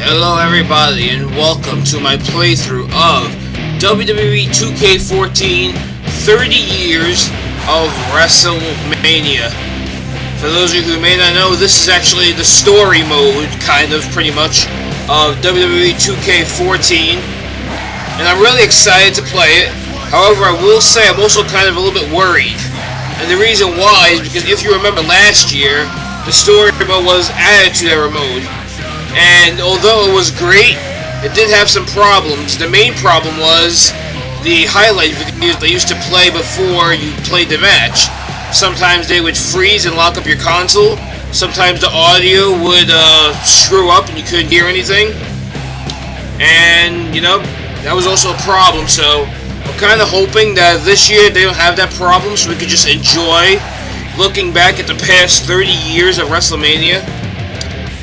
Hello everybody and welcome to my playthrough of WWE 2k14 30 Years of WrestleMania. For those of you who may not know, this is actually the story mode, pretty much, of WWE 2k14. And I'm really excited to play it. However, I will say I'm also kind of a little bit worried. And the reason why is because if you remember last year, the story mode was added to their mode. And although it was great, it did have some problems. The main problem was the highlight videos they used to play before you played the match. Sometimes they would freeze and lock up your console. Sometimes the audio would screw up and you couldn't hear anything. And, that was also a problem. So I'm kind of hoping that this year they don't have that problem so we could just enjoy looking back at the past 30 years of WrestleMania.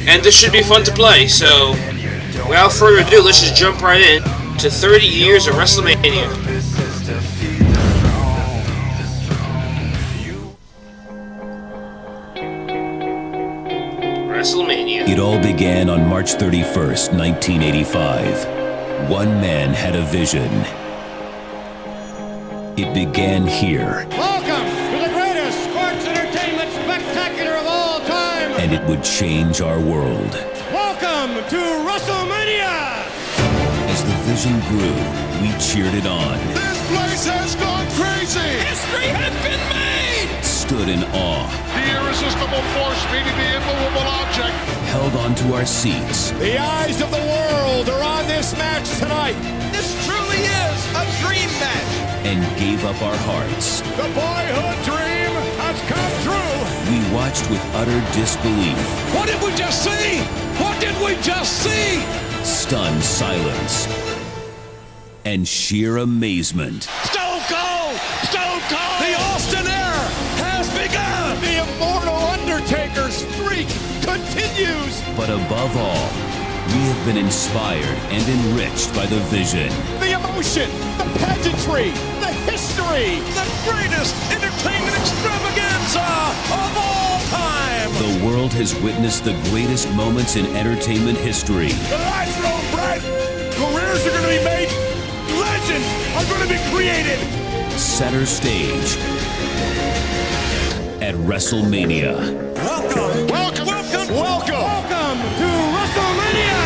And this should be fun to play, so without further ado, let's just jump right in to 30 years of WrestleMania. WrestleMania. It all began on March 31st, 1985. One man had a vision. It began here. Welcome to the greatest sports entertainment spectacular of all time! And it would change our world. Welcome to WrestleMania! As the vision grew, we cheered it on. This place has gone crazy! History has been made! Stood in awe. The irresistible force meeting the immovable object. Held onto our seats. The eyes of the world are on this match tonight! This truly is a dream match! And gave up our hearts. The boyhood dream has come true! We watched with utter disbelief. What did we just see? What did we just see? Stunned silence. And sheer amazement. Stone Cold! Stone Cold! The Austin era has begun! The immortal Undertaker's streak continues! But above all, we have been inspired and enriched by the vision. The emotion, the pageantry, the history, the greatest entertainment extravaganza of all time! The world has witnessed the greatest moments in entertainment history. The lights are on bright, careers are going to be made, legends are going to be created! Center stage at WrestleMania. Welcome to WrestleMania!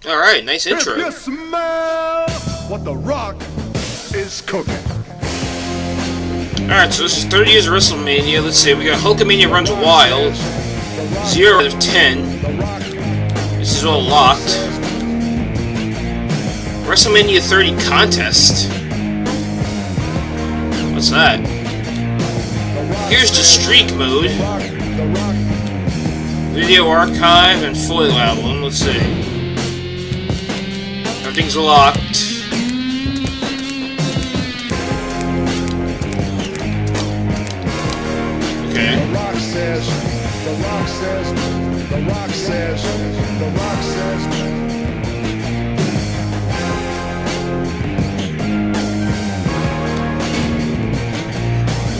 Alright, nice intro. If you smell what the Rock is cooking. Alright, so this is 30 years of WrestleMania. Let's see, we got Hulkamania runs wild. 0 out of 10. This is all locked. WrestleMania 30 contest. What's that? Here's the streak mode. Video archive and foil album. Let's see. Everything's locked. Okay. The Rock says,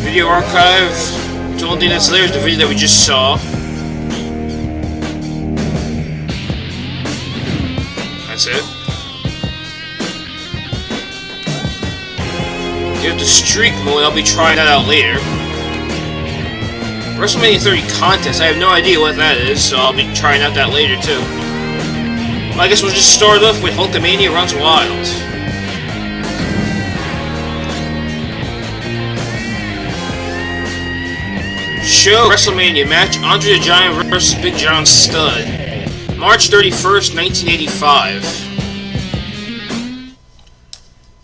Video archive. The only thing that's there is the video that we just saw. That's it. You have the streak mode. I'll be trying that out later. WrestleMania 30 contest. I have no idea what that is, so I'll be trying out that later too. Well, I guess we'll just start off with Hulkamania runs wild. Show WrestleMania match: Andre the Giant versus Big John Studd. March 31st, 1985.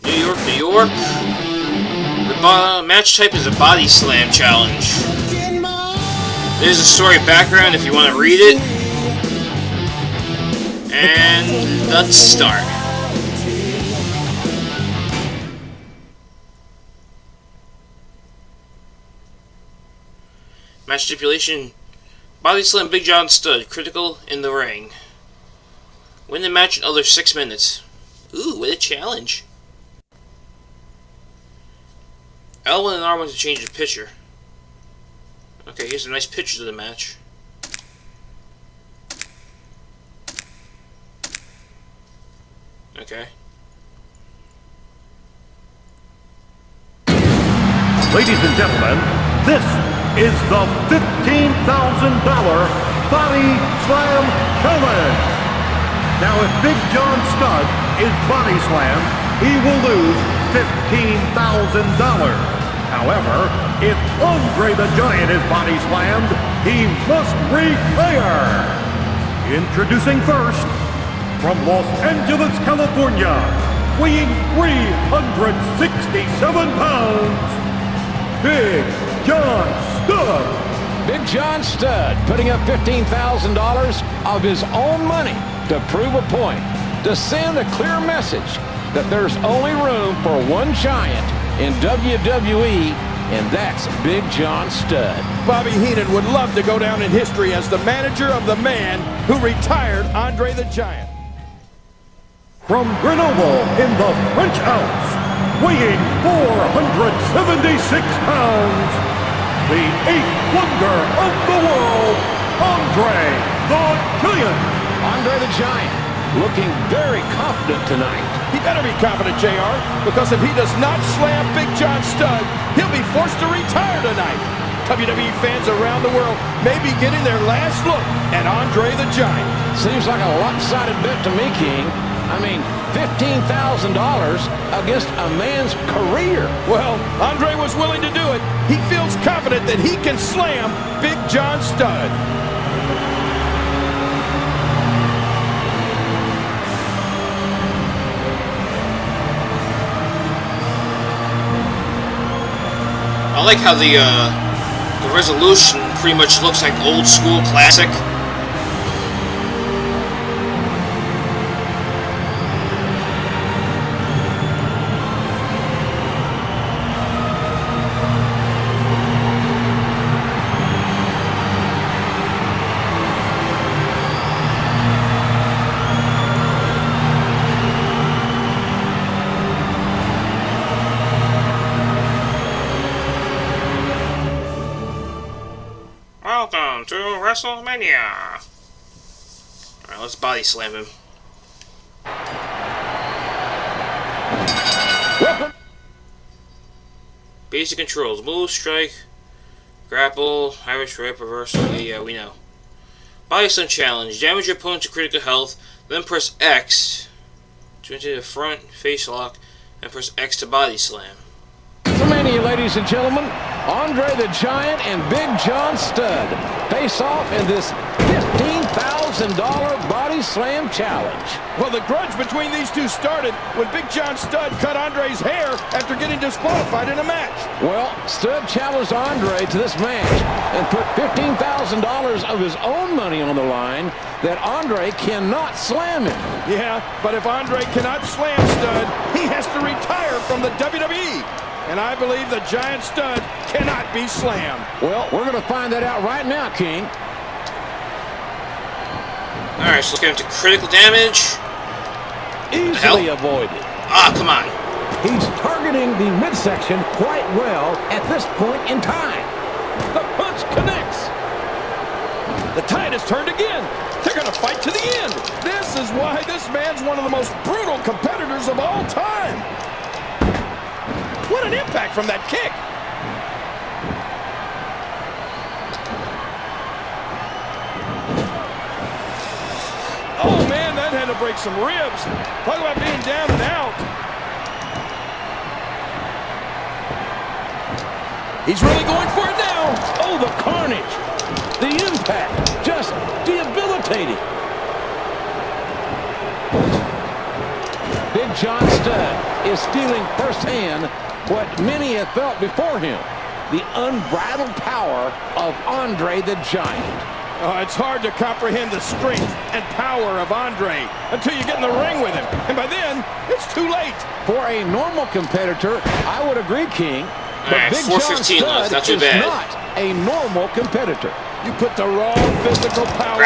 New York, New York. The match type is a body slam challenge. There's a story background if you want to read it. And let's start. Match stipulation: Body slam Big John Studd. Critical in the ring. Win the match in under 6 minutes. Ooh, what a challenge. Elwin and R want to change the picture. Okay, here's some nice pictures of the match. Okay. Ladies and gentlemen, this is the $15,000 Body Slam Challenge. Now, if Big John Studd is body slammed, he will lose $15,000. However, if Andre the Giant is body slammed, he must retire. Introducing first, from Los Angeles, California, weighing 367 pounds, Big John Studd. Big John Studd putting up $15,000 of his own money to prove a point, to send a clear message that there's only room for one giant in WWE, and that's Big John Studd. Bobby Heenan would love to go down in history as the manager of the man who retired Andre the Giant. From Grenoble in the French Alps, weighing 476 pounds, the eighth wonder of the world, Andre the Giant. Andre the Giant looking very confident tonight. He better be confident, JR, because if he does not slam Big John Studd, he'll be forced to retire tonight. WWE fans around the world may be getting their last look at Andre the Giant. Seems like a lopsided bet to me, King. I mean, $15,000 against a man's career. Well, Andre was willing to do it. He feels confident that he can slam Big John Studd. I like how the resolution pretty much looks like old school classic. Welcome to WrestleMania. Alright, let's body slam him. Basic controls. Move, strike, grapple, Irish whip, reversal. Yeah, we know. Body slam challenge. Damage your opponent to critical health, then press X to enter the front face lock, and press X to body slam. WrestleMania, ladies and gentlemen, Andre the Giant and Big John Studd face off in this $15,000 body slam challenge. Well, the grudge between these two started when Big John Studd cut Andre's hair after getting disqualified in a match. Well, Studd challenged Andre to this match and put $15,000 of his own money on the line that Andre cannot slam him. Yeah, but if Andre cannot slam Studd, he has to retire from the WWE. And I believe the Giant Studd cannot be slammed. Well, we're going to find that out right now, King. Alright, so let's get into critical damage. Easily avoided. Ah, come on. He's targeting the midsection quite well at this point in time. The punch connects. The tide has turned again. They're going to fight to the end. This is why this man's one of the most brutal competitors of all time. What an impact from that kick. Oh, man, that had to break some ribs. Talk about being down and out. He's really going for it now. Oh, the carnage. The impact. Just debilitating. Big John Studd is feeling firsthand what many have felt before him. The unbridled power of Andre the Giant. It's hard to comprehend the strength and power of Andre until you get in the ring with him. And by then, it's too late. For a normal competitor, I would agree, King. But Alright, Big John 4:15 left, Studd not too is bad. not a normal competitor. You put the wrong physical power.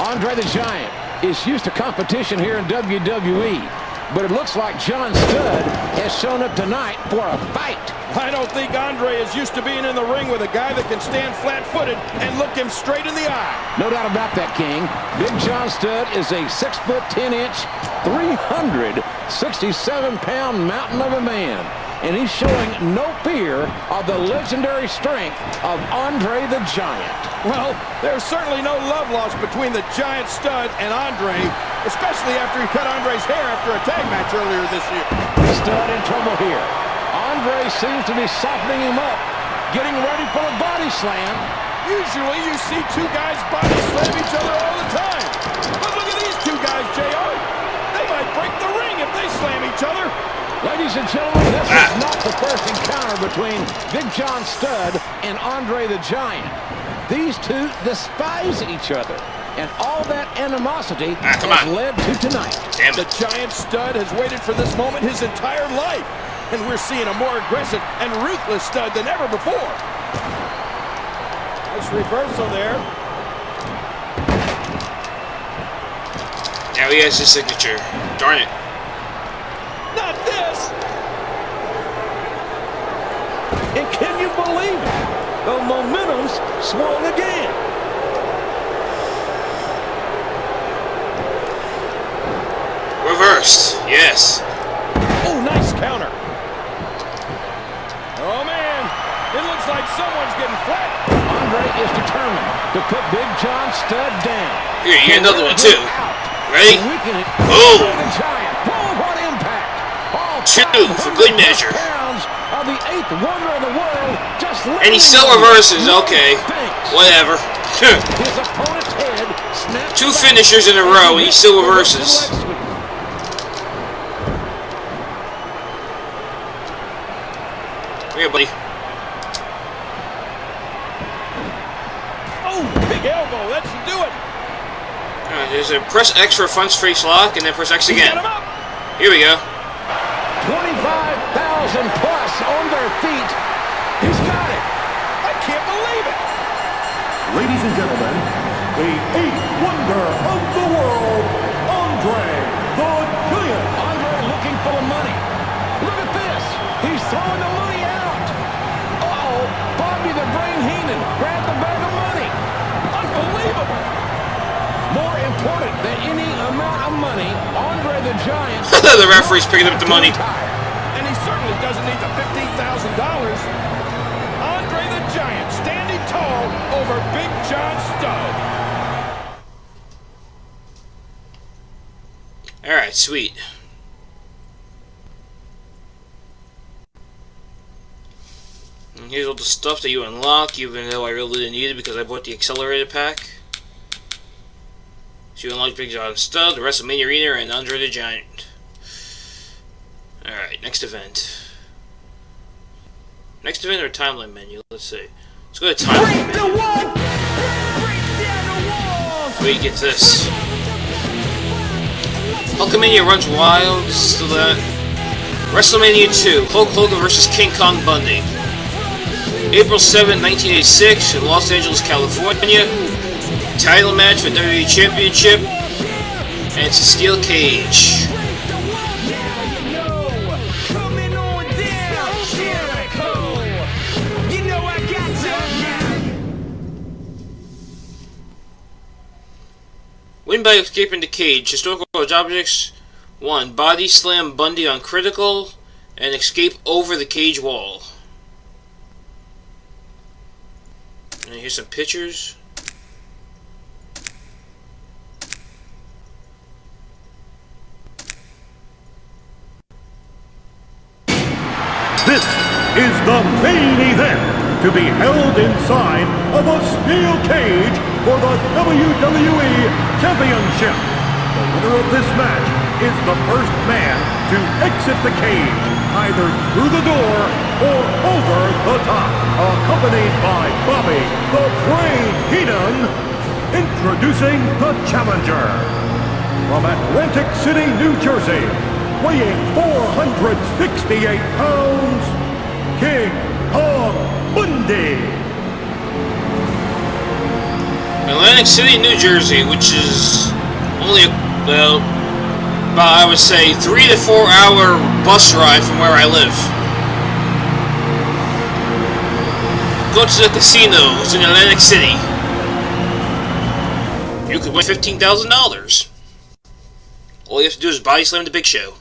Andre the Giant is used to competition here in WWE, but it looks like John Studd has shown up tonight for a fight. I don't think Andre is used to being in the ring with a guy that can stand flat-footed and look him straight in the eye. No doubt about that, King. Big John Studd is a 6'10", 367-pound mountain of a man, and he's showing no fear of the legendary strength of Andre the Giant. Well, there's certainly no love lost between the Giant Studd and Andre, especially after he cut Andre's hair after a tag match earlier this year. Studd in trouble here. Andre seems to be softening him up, getting ready for a body slam. Usually you see two guys body slam each other all the time. But look at these two guys, JR. They might break the ring if they slam each other. Ladies and gentlemen, this is not the first encounter between Big John Studd and Andre the Giant. These two despise each other, and all that animosity has led to tonight. The Giant Studd has waited for this moment his entire life, and we're seeing a more aggressive and ruthless Studd than ever before. Nice reversal there. Now he has his signature. Darn it. Not this! And can you believe it? The momentum's swung again. Reversed. Yes. Oh, nice counter. Oh, man. It looks like someone's getting flat. Andre is determined to put Big John Studd down. Here, you get another one, too. Ready? Boom! What impact! Two for good measure. Of the eighth wonder of the world, just and he still reverses. Okay. Whatever. His opponent's head snapped. Two finishers in a row, and he still reverses. Here, buddy. Oh, big elbow. That should do it. Alright, there's a press X for a front face lock, and then press X again. Here we go. 25,000 plus on their feet. He's got it. I can't believe it. Ladies and gentlemen, the eighth wonder of the world, Andre the Giant. Andre looking for the money. Look at this. He's throwing the money out. Uh-oh. Bobby the Brain Heenan grabbed the bag of money. Unbelievable. More important than any amount of money, Andre the Giant. The referee's picking up the money. And he certainly doesn't need the $15,000. Andre the Giant standing tall over Big John Studd. Alright, sweet. And here's all the stuff that you unlock, even though I really didn't need it because I bought the accelerated pack. So you unlock Big John Studd, the WrestleMania Arena, and Andre the Giant. Alright, next event. Next event or timeline menu? Let's see. Let's go to timeline menu. Where you get this. Hulkamania runs wild, still that. WrestleMania 2, Hulk Hogan vs. King Kong Bundy. April 7, 1986, in Los Angeles, California. Title match for WWE Championship, and it's a steel cage. Win by escaping the cage. Historical objects: 1. Body slam Bundy on critical, and escape over the cage wall. And here's some pictures. This is the main event to be held inside of a steel cage for the WWE Championship. The winner of this match is the first man to exit the cage, either through the door or over the top, accompanied by Bobby the Brain Heenan. Introducing the challenger. From Atlantic City, New Jersey, weighing 468 pounds, King Kong Bundy. Atlantic City, New Jersey, which is only, well, about, I would say, 3 to 4 hour bus ride from where I live. Go to the casinos in Atlantic City. You could win $15,000. All you have to do is body slam the Big Show.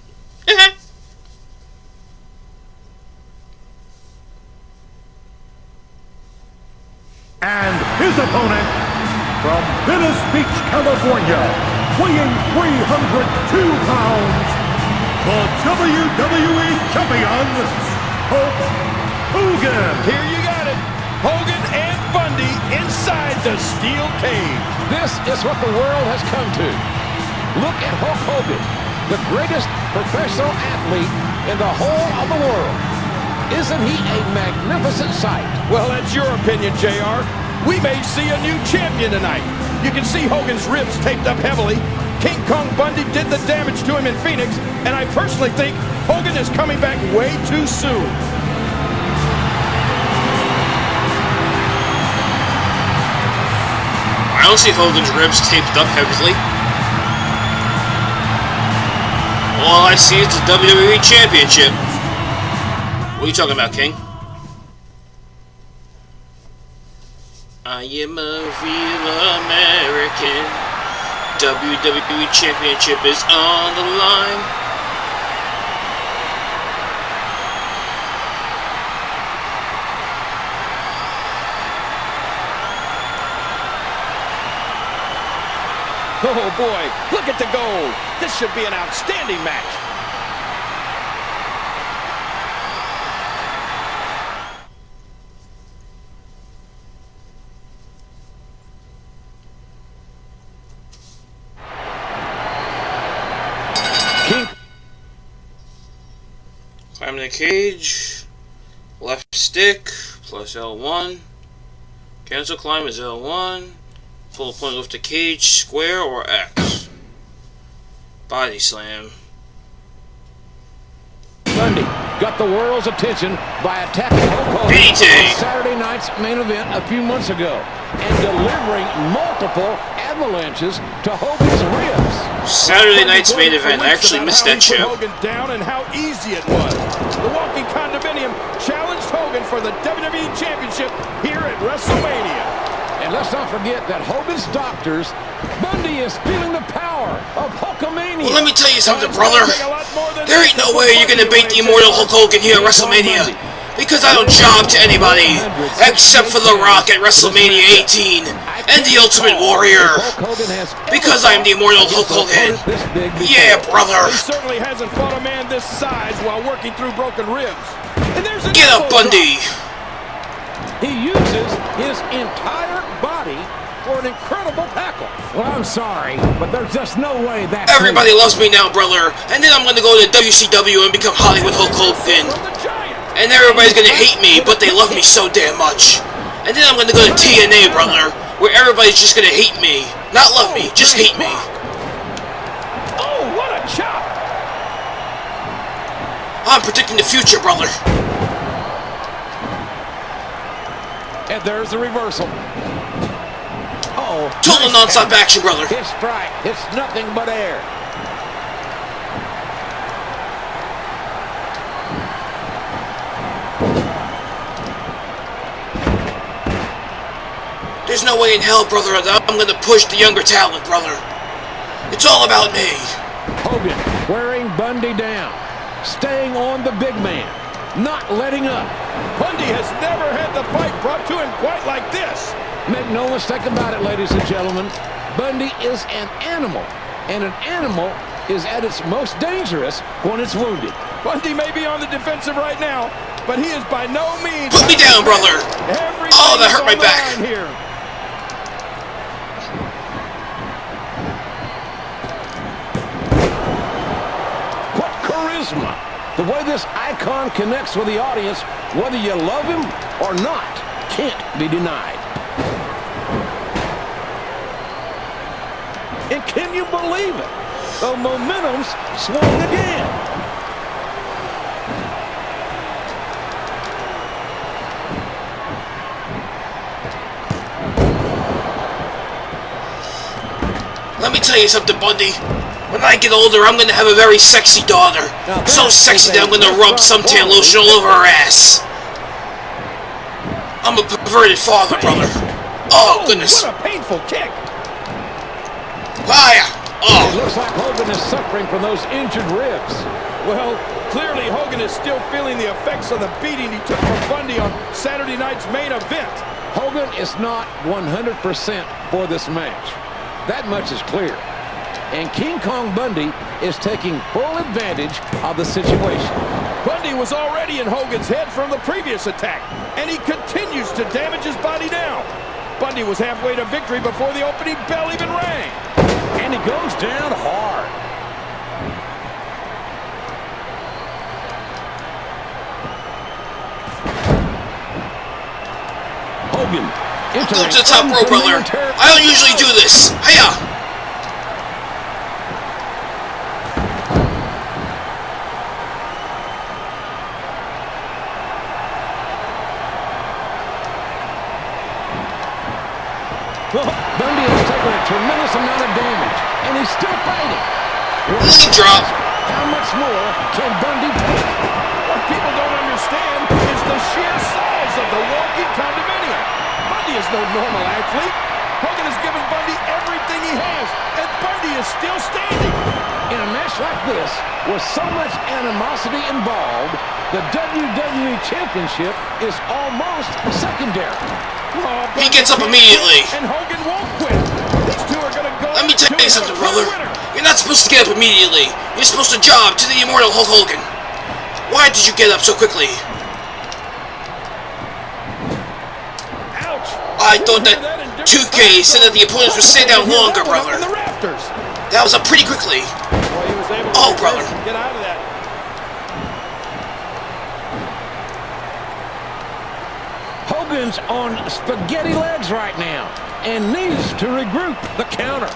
And his opponent, from Venice Beach, California, weighing 302 pounds, the WWE Champion, Hulk Hogan. Here you got it. Hogan and Bundy inside the steel cage. This is what the world has come to. Look at Hulk Hogan, the greatest professional athlete in the whole of the world. Isn't he a magnificent sight? Well, that's your opinion, JR. We may see a new champion tonight. You can see Hogan's ribs taped up heavily. King Kong Bundy did the damage to him in Phoenix, and I personally think Hogan is coming back way too soon. I don't see Hogan's ribs taped up heavily. All I see is the WWE Championship. What are you talking about, King? I am a real American. WWE Championship is on the line. Oh boy, look at the gold. This should be an outstanding match. Climb the cage. Left stick plus L1. Cancel climb is L1. Pull a point off the cage, square or X. Body slam. Bundy got the world's attention by attacking Hulk Hogan BT. on Saturday night's main event a few months ago and delivering multiple avalanches to Hogan's ribs. Saturday night's main event. I actually missed that show. Hogan down and how easy it was. The Walking Condominium challenged Hogan for the WWE Championship here at WrestleMania. And let's not forget that Hogan's doctors, Bundy is feeling the power of Hulkamania. Well, let me tell you something, brother. There ain't no way you're gonna beat the immortal Hulk Hogan here at WrestleMania. Because I don't job to anybody except for The Rock at WrestleMania 18 and The Ultimate Warrior. Because I'm the immortal Hulk Hogan. Yeah, brother. He certainly hasn't fought a man this size while working through broken ribs. And there's Get up, Bundy. He uses his entire body for an incredible tackle. Well, I'm sorry, but there's just no way that Everybody loves me now, brother. And then I'm gonna go to WCW and become Hollywood Hulk Hogan. And everybody's gonna hate me, but they love me so damn much. And then I'm gonna go to TNA, brother, where everybody's just gonna hate me. Not love me, just hate me. Oh, what a chop! I'm predicting the future, brother. And there's the reversal. Uh-oh. Total non-stop action, brother. His strike. It's nothing but air. There's no way in hell, brother, that I'm gonna push the younger talent, brother. It's all about me. Hogan wearing Bundy down. Staying on the big man. Not letting up. Bundy has never had the fight brought to him quite like this. Make no mistake about it, ladies and gentlemen. Bundy is an animal. And an animal is at its most dangerous when it's wounded. Bundy may be on the defensive right now, but he is by no means... Put me down, brother. Oh, that hurt my back. Here. What charisma. The way this icon connects with the audience, whether you love him or not, can't be denied. And can you believe it? The momentum's swung again. Let me tell you something, Bundy. When I get older, I'm gonna have a very sexy daughter. So sexy that I'm gonna rub suntan lotion all over her ass. I'm a perverted father, brother. Oh, goodness. What a painful kick. Hiya. Oh. It looks like Hogan is suffering from those injured ribs. Well, clearly Hogan is still feeling the effects of the beating he took from Bundy on Saturday night's main event. Hogan is not 100% for this match. That much is clear. And King Kong Bundy is taking full advantage of the situation. Bundy was already in Hogan's head from the previous attack, and he continues to damage his body now. Bundy was halfway to victory before the opening bell even rang. And he goes down hard. Hogan. Go to the top rope, brother. I don't usually do this. Hiya. Well, Bundy has taken a tremendous amount of damage, and he's still fighting. Leg drop. How much more can Bundy take? What people don't understand is the sheer size of the walking condominium. Bundy is no normal athlete. Hogan has given Bundy everything he has, and Bundy is still standing. In a match like this, with so much animosity involved, the WWE Championship is almost secondary. Oh, He gets up immediately. And Hogan won't quit. These two are going to go. Let me tell you something, brother. You're not supposed to get up immediately. You're supposed to job to the immortal Hulk Hogan. Why did you get up so quickly? Ouch. I thought that 2K said that the opponents would stay down longer, brother. That was up pretty quickly. Well, he was able to Oh, brother. get out of that. Hogan's on spaghetti legs right now and needs to regroup the counter.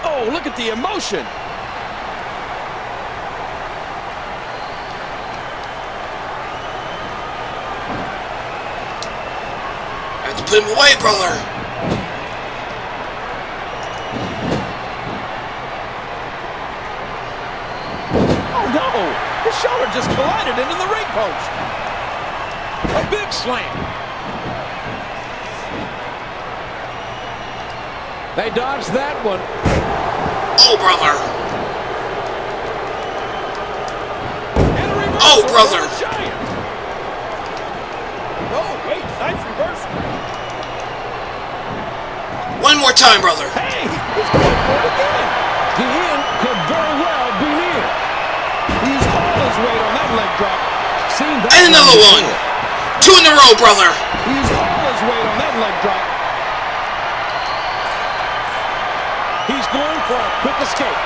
Oh, look at the emotion. I have to put him away, brother. Oh, no. His shoulder just collided into the ring post. A big slam. They dodged that one. Oh, brother. And a reversal. Oh, brother. For the Giant. Oh, wait. Nice reversal. One more time, brother. Hey, he's going for it again. The end could very well be near. He's all his weight on that leg drop. Seen that And another one. Two in a row, brother. He's all his weight on that leg drop. He's going for a quick escape.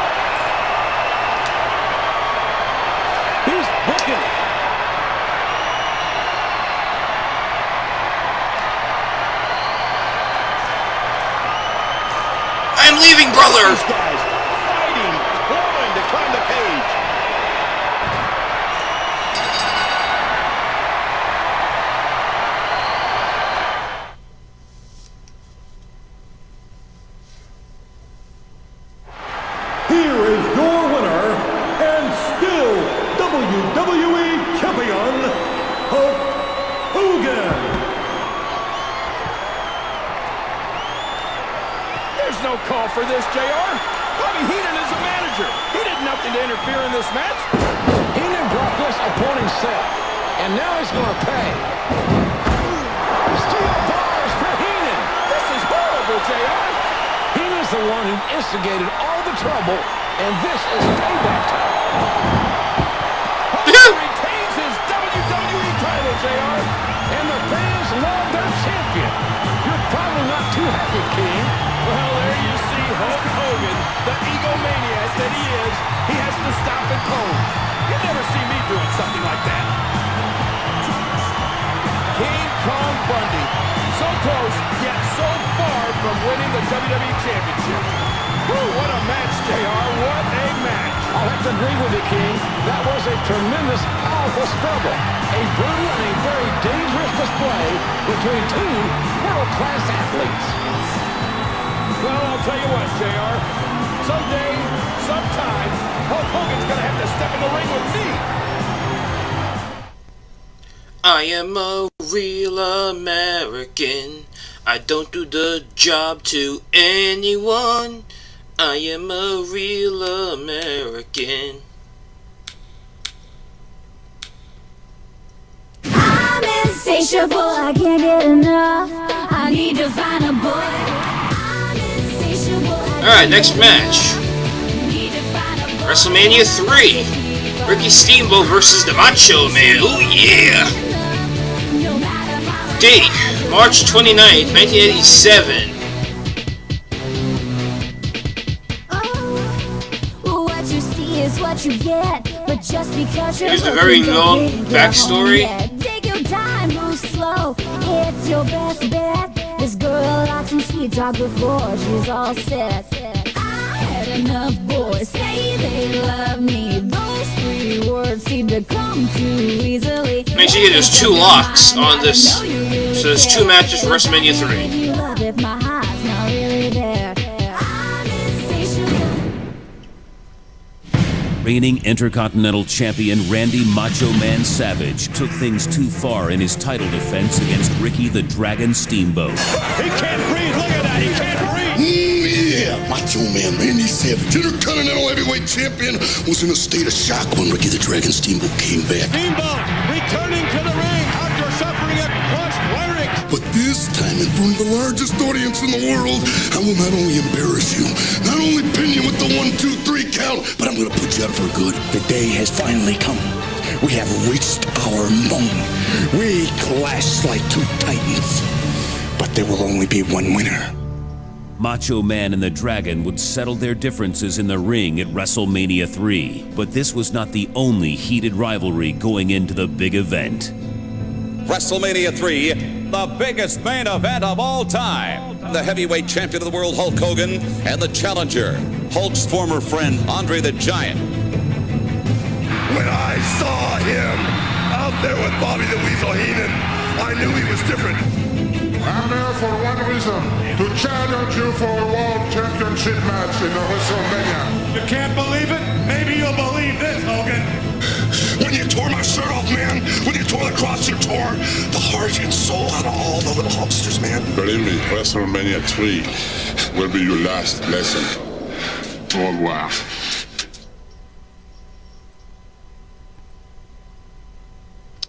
He's booking it. I'm leaving, brother. These guys fighting, clawing to climb the cage. Here is your winner and still WWE Champion, Hulk Hogan. There's no call for this, JR. Bobby Heenan is a manager. He did nothing to interfere in this match. Heenan brought this upon himself, and now he's going to pay. Steel bars for Heenan. This is horrible, JR. Heenan's the one who instigated all the trouble, and this is payback time. Hogan retains his WWE title, JR. And the fans love their champion. You're probably not too happy, King. Well, there you see Hulk Hogan, the egomaniac that he is. He has to stop and pose. You never see me doing something like that. King Kong Bundy. So close, yet so far from winning the WWE Championship. Whew, what a match, JR. What a match. I'll have to agree with you, King. That was a tremendous, powerful struggle. A brutal and a very dangerous display between two world-class athletes. Well, I'll tell you what, JR. Someday, sometime, Hulk Hogan's gonna have to step in the ring with me. I am a real American. I don't do the job to anyone. I am a real American. I'm insatiable, I can't get enough. I need to find a boy. I'm insatiable. Alright, next match. WrestleMania 3. Ricky Steamboat versus the Macho Man. Ooh yeah! Date, March 29th, 1987. What you see is what you get, but just because you're Here's the very long backstory. Take your time, move slow. It's your best bet. This girl likes some sweet talk before she's all set. I had enough boys say they love me. Those 3 words seem to come too easily. Make sure you get those 2 locks on this. So there's 2 matches for WrestleMania 3. You love if my heart's not really there. I'm insatiable. Reigning Intercontinental Champion Randy Macho Man Savage took things too far in his title defense against Ricky the Dragon Steamboat. He can't breathe. Look at that. He can't breathe. Yeah, Macho Man Randy Savage, Intercontinental Heavyweight Champion, was in a state of shock when Ricky the Dragon Steamboat came back. Steamboat returning to the ring after suffering a crushed larynx. But this time, in front of the largest audience in the world, I will not only embarrass you, not only pin you with the 1, 2, 3 count, but I'm gonna put you out for good. The day has finally come. We have reached our moment. We clash like 2 titans. But there will only be one winner. Macho Man and the Dragon would settle their differences in the ring at WrestleMania 3. But this was not the only heated rivalry going into the big event. WrestleMania 3, the biggest main event of all time. The heavyweight champion of the world, Hulk Hogan, and the challenger, Hulk's former friend, Andre the Giant. When I saw him out there with Bobby the Weasel Heenan, I knew he was different. I'm here for one reason, to challenge you for a world championship match in the WrestleMania. You can't believe it? Maybe you'll believe this, Hogan. When you tore my shirt off, man, when you tore the cross, you tore the heart and soul out of all the little Hulksters, man. Believe me, WrestleMania 3 will be your last lesson. Au revoir.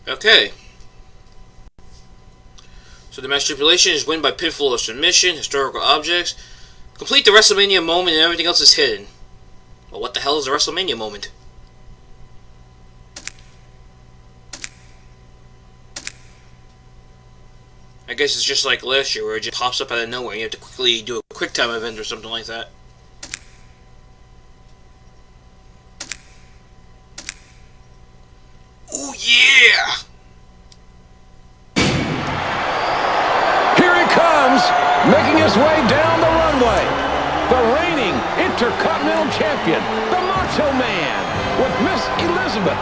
Okay. So the match stipulation is win by pinfall or submission, historical objects. Complete the WrestleMania moment and everything else is hidden. Well, what the hell is the WrestleMania moment? I guess it's just like last year where it just pops up out of nowhere and you have to quickly do a quick time event or something like that. Oh yeah! Here he comes, making his way down the runway. The reigning Intercontinental Champion, the Macho Man, with Miss Elizabeth.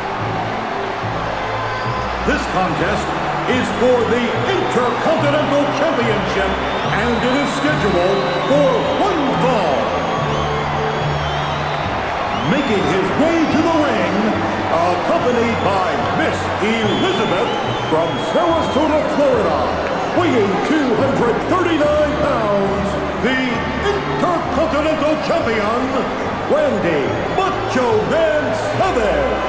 This contest is for the Intercontinental Championship, and it is scheduled for 1 fall. Making his way to the ring, accompanied by Miss Elizabeth from Sarasota, Florida, weighing 239 pounds, the Intercontinental Champion, Randy Macho Man Savage.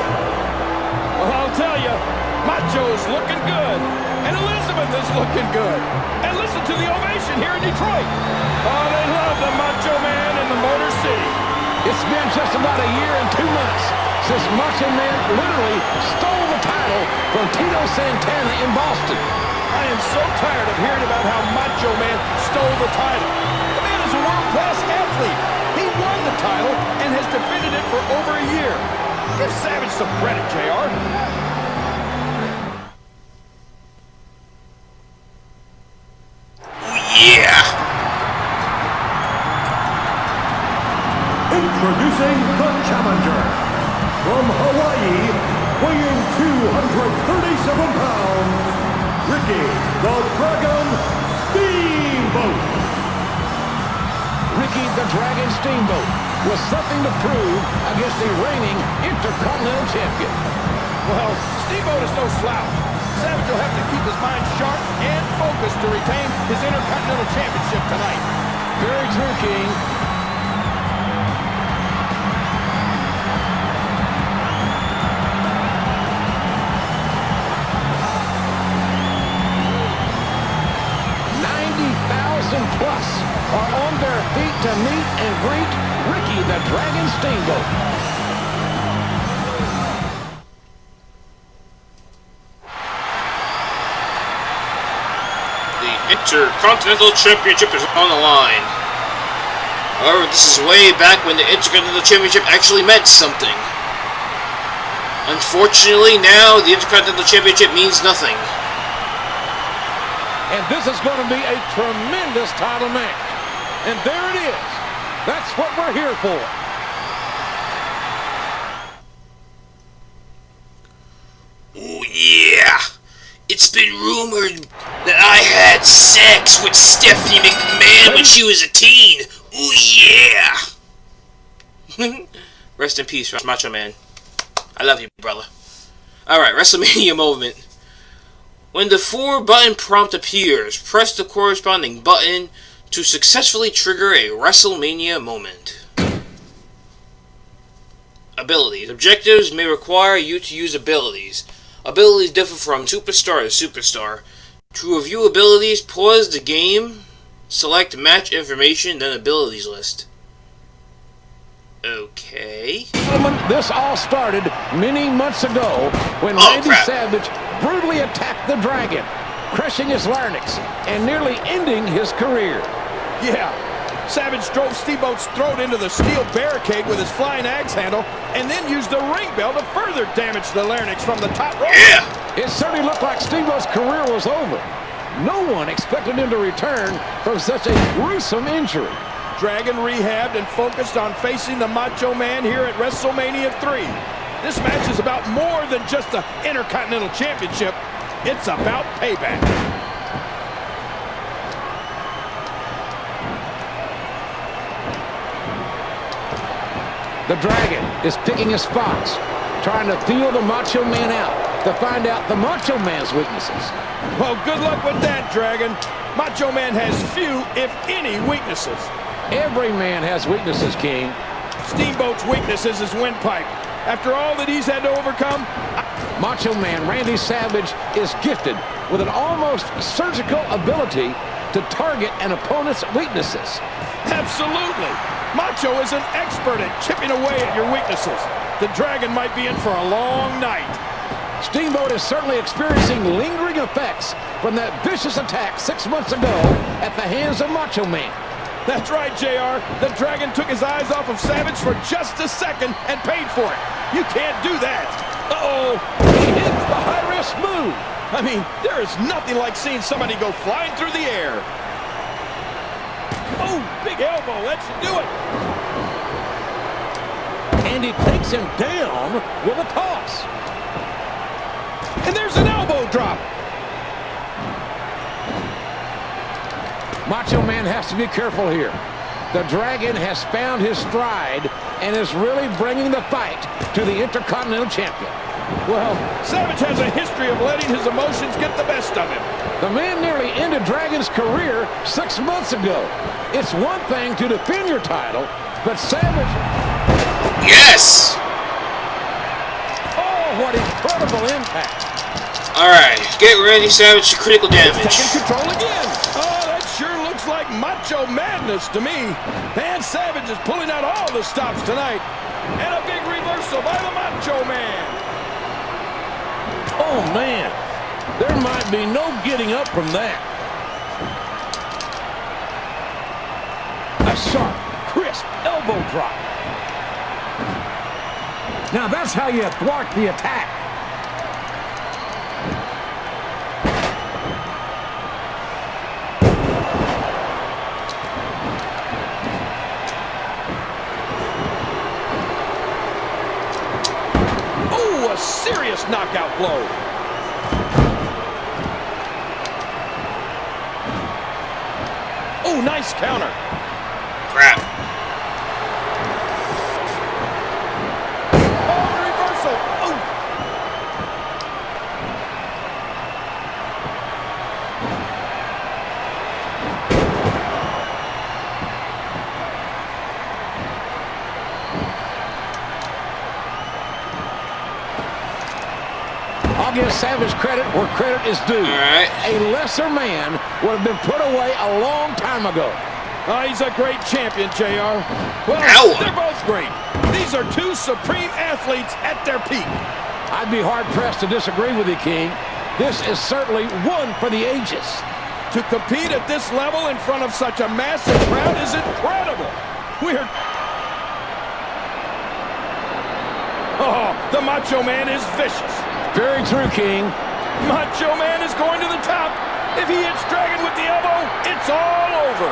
Well, I'll tell you, Macho's looking good, and Elizabeth is looking good. And listen to the ovation here in Detroit. Oh, they love the Macho Man in the Motor City. It's been just about a year and 2 months since Macho Man literally stole the title from Tito Santana in Boston. I am so tired of hearing about how Macho Man stole the title. The man is a world-class athlete. He won the title and has defended it for over a year. Give Savage some credit, JR. Yeah! Introducing the challenger, from Hawaii, weighing 237 pounds, Ricky the Dragon Steamboat. the Dragon Steamboat with something to prove against the reigning Intercontinental Champion. Well, Steamboat is no slouch. Savage will have to keep his mind sharp and focused to retain his Intercontinental Championship tonight. Very true, King. Plus are on their feet to meet and greet Ricky the Dragon Steamboat. The Intercontinental Championship is on the line. However, this is way back when the Intercontinental Championship actually meant something. Unfortunately, now the Intercontinental Championship means nothing. And this is going to be a tremendous title match. And there it is. That's what we're here for. Oh yeah! It's been rumored that I had sex with Stephanie McMahon when she was a teen. Oh yeah! Rest in peace, Macho Man. I love you, brother. Alright, WrestleMania moment. When the 4-button prompt appears, press the corresponding button to successfully trigger a WrestleMania moment. Abilities. Objectives may require you to use abilities. Abilities differ from superstar to superstar. To review abilities, pause the game, select match information, then abilities list. Okay. Gentlemen, this all started many months ago when Randy Savage brutally attacked the Dragon, crushing his larynx and nearly ending his career. Yeah, Savage drove Steamboat's throat into the steel barricade with his flying axe handle and then used the ring bell to further damage the larynx from the top rope. Yeah! It certainly looked like Steamboat's career was over. No one expected him to return from such a gruesome injury. Dragon rehabbed and focused on facing the Macho Man here at WrestleMania 3. This match is about more than just the Intercontinental Championship. It's about payback. The Dragon is picking his spots, trying to feel the Macho Man out to find out the Macho Man's weaknesses. Well, good luck with that, Dragon. Macho Man has few, if any, weaknesses. Every man has weaknesses, King. Steamboat's weakness is his windpipe. After all that he's had to overcome, Macho Man Randy Savage is gifted with an almost surgical ability to target an opponent's weaknesses. Absolutely. Macho is an expert at chipping away at your weaknesses. The Dragon might be in for a long night. Steamboat is certainly experiencing lingering effects from that vicious attack 6 months ago at the hands of Macho Man. That's right, JR. The Dragon took his eyes off of Savage for just a second and paid for it. You can't do that. Uh-oh. He hits the high-risk move. I mean, there is nothing like seeing somebody go flying through the air. Oh, big elbow. That should do it. And he takes him down with a toss. And there's an elbow drop. Macho Man has to be careful here. The Dragon has found his stride and is really bringing the fight to the Intercontinental Champion. Well, Savage has a history of letting his emotions get the best of him. The man nearly ended Dragon's career 6 months ago. It's one thing to defend your title, but Savage... Yes! Oh, what incredible impact. Alright, get Randy Savage to critical damage. Taking control again. Oh, that sure looks like Macho Madness to me. And Savage is pulling out all the stops tonight. And a big reversal by the Macho Man. Oh, man. There might be no getting up from that. A sharp, crisp elbow drop. Now that's how you thwart the attack. Oh, a serious knockout blow. Oh, nice counter. Crap. I'll give Savage credit where credit is due. All right. A lesser man would have been put away a long time ago. He's a great champion, JR. Well, they're both great. These are two supreme athletes at their peak. I'd be hard-pressed to disagree with you, King. This is certainly one for the ages. To compete at this level in front of such a massive crowd is incredible. Oh, the Macho Man is vicious. Very true, King. Macho Man is going to the top. If he hits Dragon with the elbow, it's all over.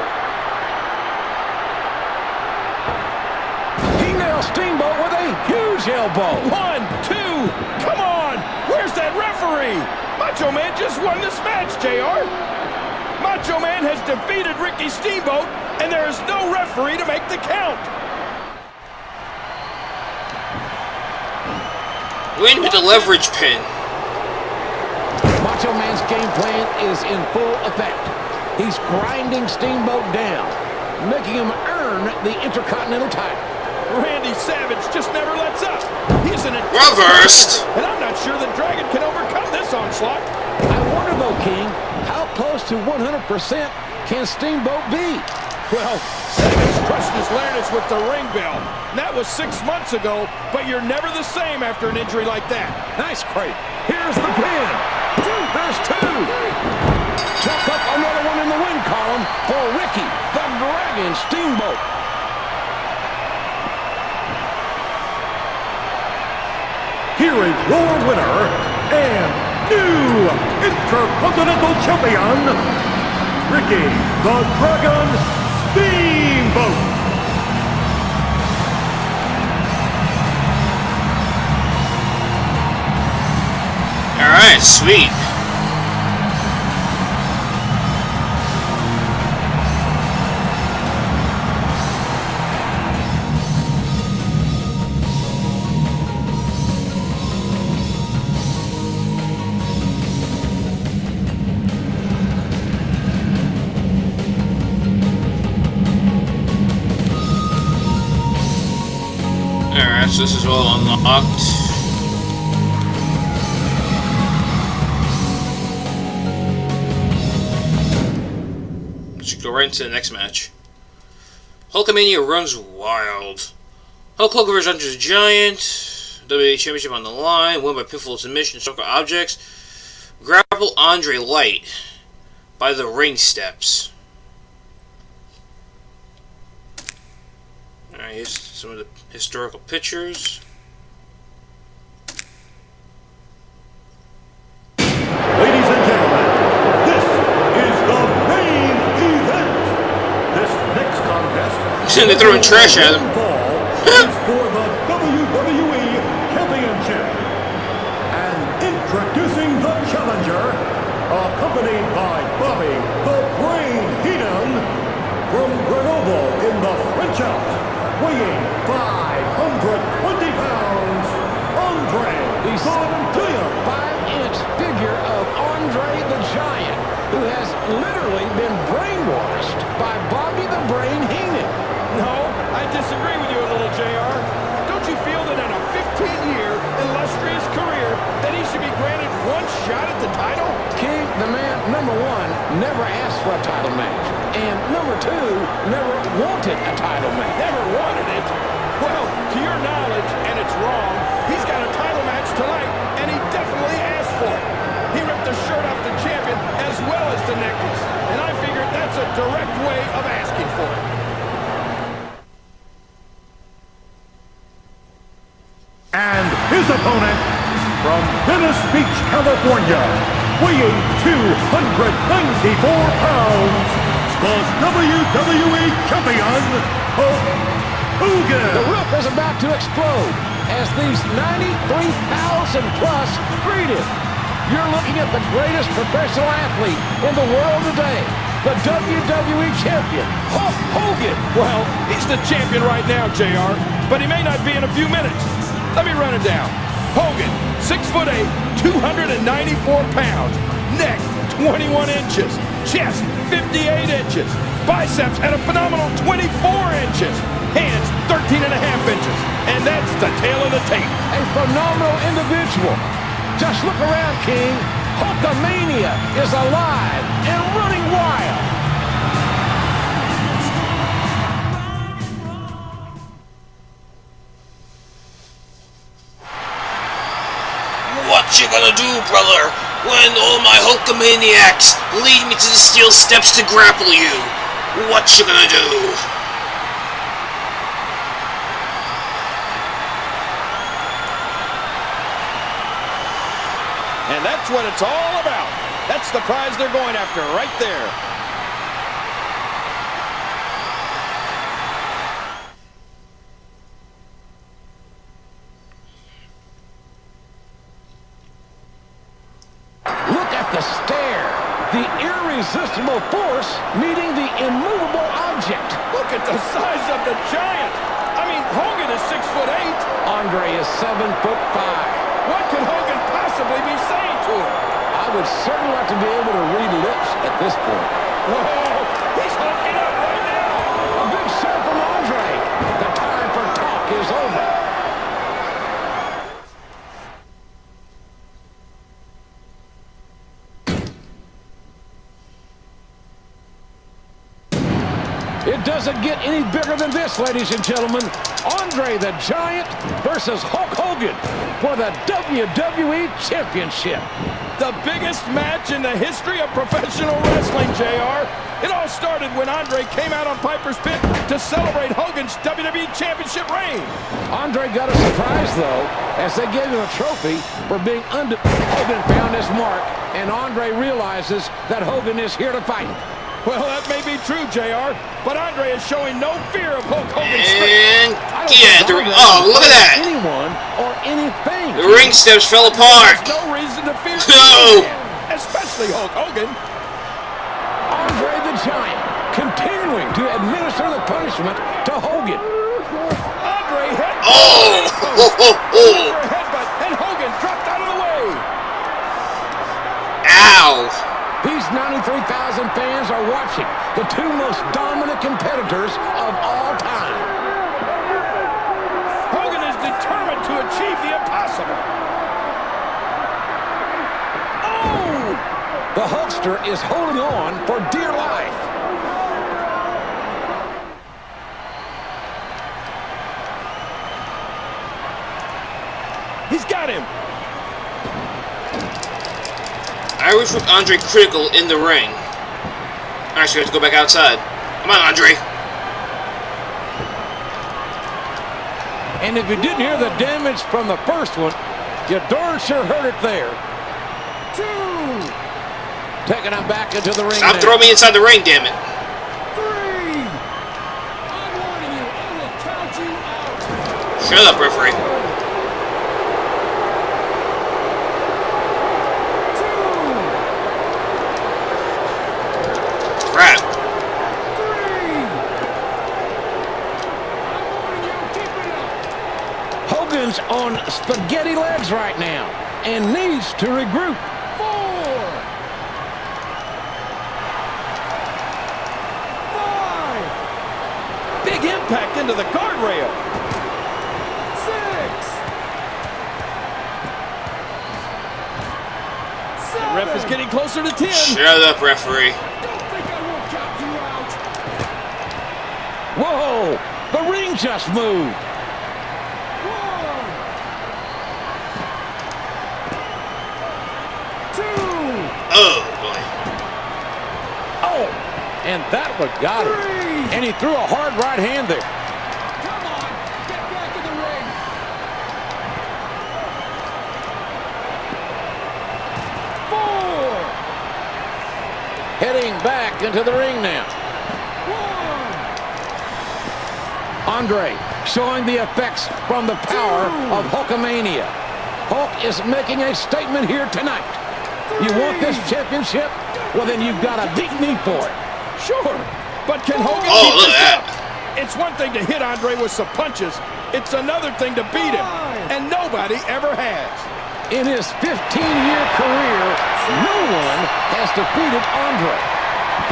He nails Steamboat with a huge elbow. 1, 2, come on. Where's that referee? Macho Man just won this match, JR. Macho Man has defeated Ricky Steamboat, and there is no referee to make the count. Win with the leverage pin. Macho Man's game plan is in full effect. He's grinding Steamboat down, making him earn the Intercontinental title. Randy Savage just never lets up. He's an reversed, and I'm not sure the Dragon can overcome this onslaught. I wonder though, King, how close to 100% can Steamboat be? Well, Savage crushed his larynx with the ring bell. And that was 6 months ago, but you're never the same after an injury like that. Nice crate. Here's the pin. There's two. Chuck up another one in the win column for Ricky the Dragon Steamboat. Here is your winner and new Intercontinental Champion, Ricky the Dragon Steamboat. All right, sweet. Alright, so this is all unlocked. Should go right into the next match. Hulkamania runs wild. Hulk Hogan vs. Andre the Giant. WWE Championship on the line. Win by pinfall submission. Circle objects. Grapple Andre light by the ring steps. Alright, here's some of the historical pictures. Ladies and gentlemen, this is the main event. This next contest They're throwing trash at him. is for the WWE Championship. And introducing the challenger, accompanied by Bobby the Brain Heenan from Grenoble in the French Alps, weighing 520 pounds, Andre the Giant. 5-inch figure of Andre the Giant, who has literally been brainwashed by Bobby the Brain Heenan. No, I disagree with you a little, JR. Don't you feel that in a 15-year illustrious career that he should be granted one shot at the title? King, the man, number one, never asked for a title match. And number two, never wanted a title match. Never wanted it? Well, to your knowledge, and it's wrong, he's got a title match tonight, and he definitely asked for it. He ripped the shirt off the champion as well as the necklace, and I figured that's a direct way of asking for it. And his opponent, from Venice Beach, California, weighing 294 pounds, the WWE Champion, Hulk Hogan. The roof is about to explode as these 93,000 plus greet him. You're looking at the greatest professional athlete in the world today, the WWE Champion, Hulk Hogan. Well, he's the champion right now, JR, but he may not be in a few minutes. Let me run it down. Hogan, 6'8", 294 pounds. Neck, 21 inches. Chest, 58 inches. Biceps at a phenomenal 24 inches. Hands, 13.5 inches. And that's the tail of the tape. A phenomenal individual. Just look around, King. Hulkamania is alive and running wild. What you gonna do, brother, when all my Hulkamaniacs lead me to the steel steps to grapple you? What you gonna do? And that's what it's all about. That's the prize they're going after right there. Look at the stare. The irresistible force meeting the immovable object. Look at the size of the giant. I mean, Hogan is 6'8". Andre is 7'5". What could Hogan possibly be saying to him? I would certainly like to be able to read lips at this point. Whoa, he's hulking up right now. A big shot from Andre. The time for talk is over. It doesn't get any bigger than this, ladies and gentlemen. Andre the Giant versus Hulk Hogan for the WWE Championship. The biggest match in the history of professional wrestling, JR. It all started when Andre came out on Piper's Pit to celebrate Hogan's WWE Championship reign. Andre got a surprise, though, as they gave him a trophy for being Hogan found his mark, and Andre realizes that Hogan is here to fight. Well, that may be true, JR, but Andre is showing no fear of Hulk Hogan's And strength. oh, look at that! Anyone or anything. The ring steps fell apart. There's no reason to fear No! anyone, especially Hulk Hogan. Andre the Giant continuing to administer the punishment to Hogan. Andre hit. Oh! Headbutt, and Hogan dropped out of the way. Ow! These 93,000 fans are watching the two most dominant competitors of all time. Hogan is determined to achieve the impossible. Oh! The Hulkster is holding on for dear life. He's got him. I always put Andre critical in the ring. Alright, so we have to go back outside. Come on, Andre. And if you didn't hear the damage from the first one, you darn sure heard it there. Taking him back into the ring. Stop now. throwing me inside the ring, damn it. Shut up, referee. Crap. Hogan's on spaghetti legs right now and needs to regroup. 4, 5. Big impact into the guardrail. 6. 7. The ref is getting closer to 10. Shut up, referee. Whoa! The ring just moved. 1. Oh, boy. Oh! And that one got him. And he threw a hard right hand there. Come on, get back in the ring. 4. Heading back into the ring now. 1. Andre showing the effects from the power of Hulkamania. Hulk is making a statement here tonight. You want this championship? Well, then you've got a deep need for it. Sure, but can Hogan Oh, keep look this at up? It's one thing to hit Andre with some punches. It's another thing to beat him, and nobody ever has. In his 15-year career, no one has defeated Andre.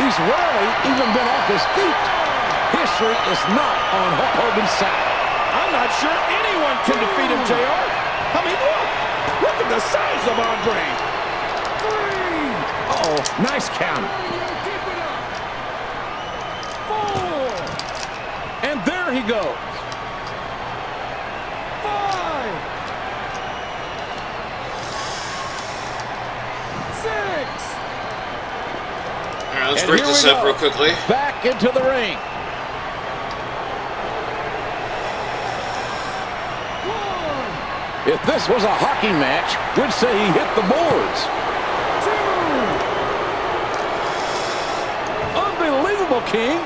He's rarely even been off his feet. History is not on Hulk Hogan's side. I'm not sure anyone can defeat him, JR. I mean, look Look at the size of Andre. 3. Oh, nice counter. 4. And there he goes. 5. 6. All right, let's break this up real quickly. Back into the ring. 1. If this was a hockey match, we'd say he hit the boards. 2. Unbelievable, King.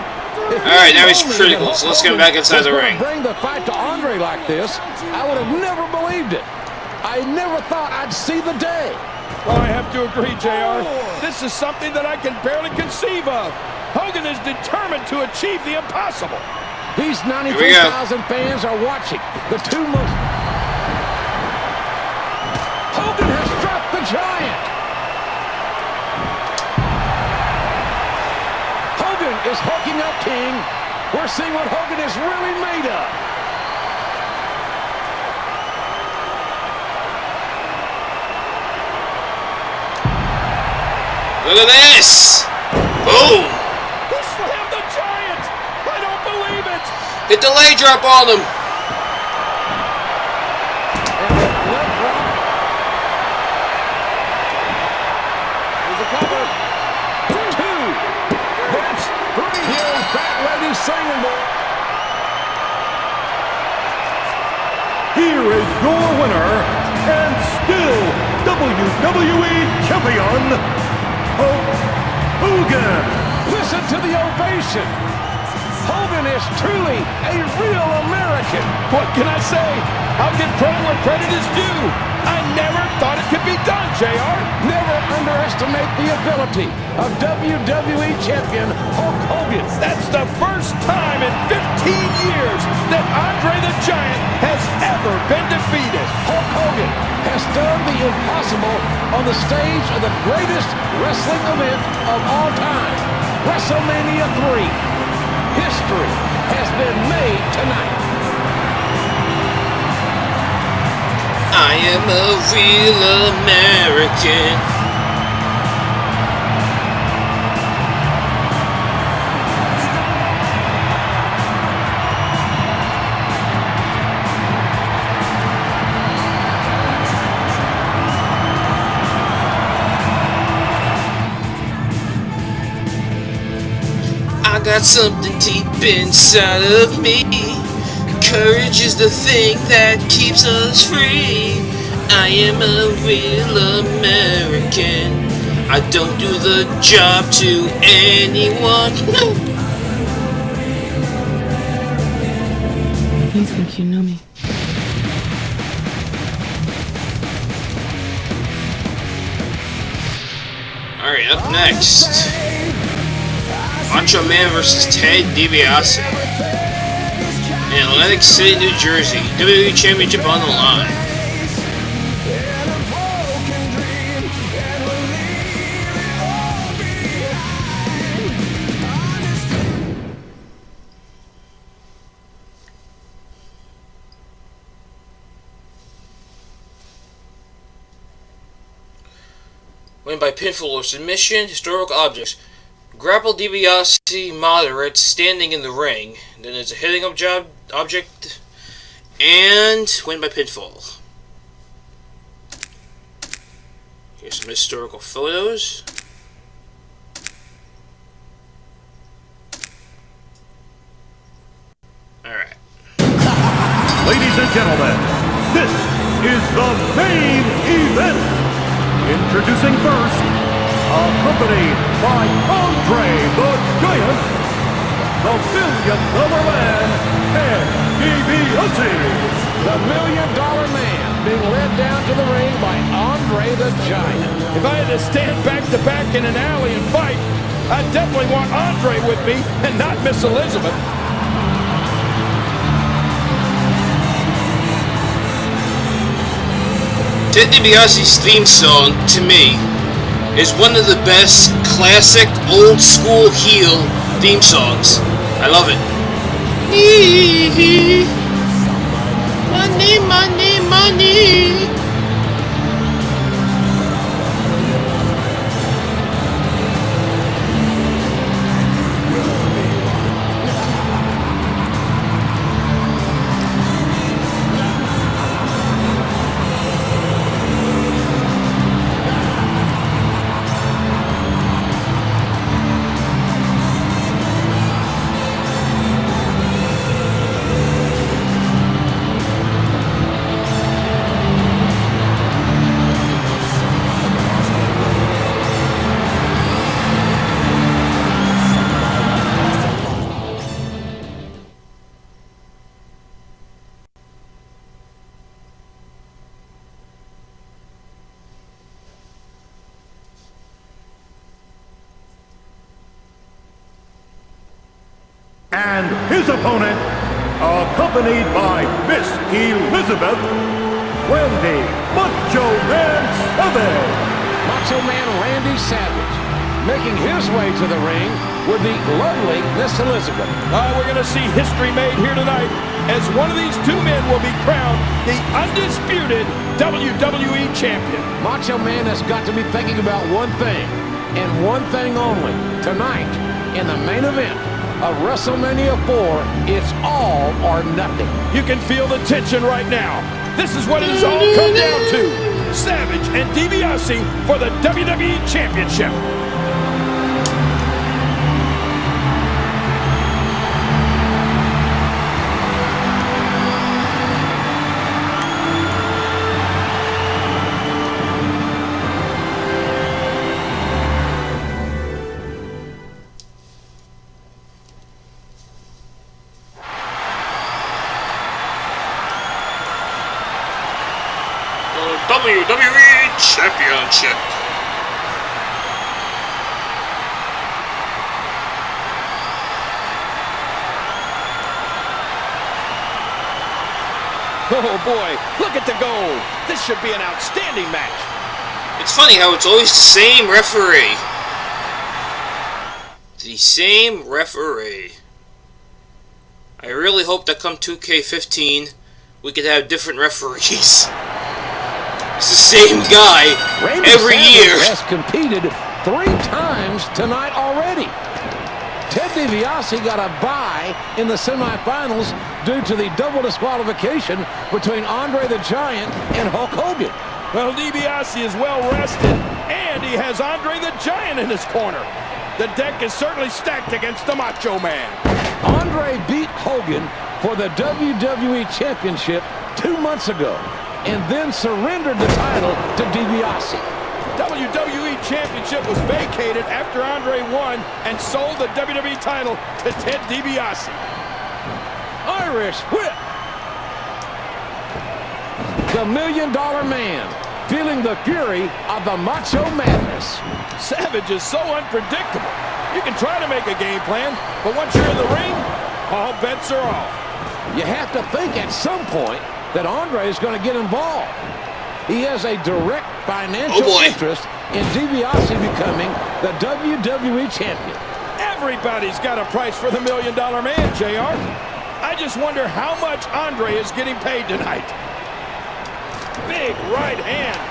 Alright, now he's critical, so let's get him back inside the ring. Bring the fight to Andre like this, I would have never believed it. I never thought I'd see the day. Well, I have to agree, JR. This is something that I can barely conceive of. Hogan is determined to achieve the impossible. These 93,000 fans are watching. The two most... Hogan has dropped the giant. Hogan is hulking up, King. We're seeing what Hogan is really made of. Look at this! Boom! He slammed the giant! I don't believe it! Hit the leg drop on him! There's a cover. 2. That's 3. Here's Fat Lady singing. Here is your winner, and still WWE Champion, Hulk Hogan. Listen to the ovation. Hogan is truly a real American. What can I say? I'll give credit where credit is due. I never thought it could be done, JR. Never underestimate the ability of WWE Champion Hulk Hogan. That's the first time in 15 years that Andre the Giant has ever been defeated. Hulk Hogan has done the impossible on the stage of the greatest wrestling event of all time, WrestleMania 3. History has been made tonight. I am a real American. I got something deep inside of me. Courage is the thing that keeps us free. I am a real American. I don't do the job to anyone. You think you know me? Alright, up next, Macho Man vs. Ted DiBiase in Atlantic City, New Jersey. WWE Championship on the line. Win by pinfall or submission. Historical objects. Grapple DiBiase moderate standing in the ring. Then there's a hitting object. And win by pinfall. Here's some historical photos. Alright. Ladies and gentlemen, this is the main event. Introducing first, accompanied by Andre the Giant, the $1 Million Man, Ted DiBiase. The $1 Million Man being led down to the ring by Andre the Giant. If I had to stand back to back in an alley and fight, I'd definitely want Andre with me and not Miss Elizabeth. Ted DiBiase's theme song, to me, is one of the best classic old school heel theme songs. I love it. Money, money, money. And his opponent, accompanied by Miss Elizabeth, Randy Macho Man Savage. Macho Man Randy Savage making his way to the ring with the lovely Miss Elizabeth. We're going to see history made here tonight as one of these two men will be crowned the undisputed WWE Champion. Macho Man has got to be thinking about one thing, and one thing only. Tonight, in the main event of WrestleMania 4, it's all or nothing. You can feel the tension right now. This is what it has all come down to. Savage and DiBiase for the WWE Championship. WWE Championship. Oh boy, look at the goal. This should be an outstanding match. It's funny how it's always the same referee. The same referee. I really hope that come 2k15 we could have different referees. It's the same guy Randy every Savage year. has competed 3 times tonight already. Ted DiBiase got a bye in the semifinals due to the double disqualification between Andre the Giant and Hulk Hogan. Well, DiBiase is well rested, and he has Andre the Giant in his corner. The deck is certainly stacked against the Macho Man. Andre beat Hogan for the WWE Championship 2 months ago, and then surrendered the title to DiBiase. WWE Championship was vacated after Andre won and sold the WWE title to Ted DiBiase. Irish whip. The $1 Million Man, feeling the fury of the Macho Madness. Savage is so unpredictable. You can try to make a game plan, but once you're in the ring, all bets are off. You have to think at some point that Andre is going to get involved. He has a direct financial interest in DiBiase becoming the WWE Champion. Everybody's got a price for the $1 Million Man, JR. I just wonder how much Andre is getting paid tonight. Big right hand.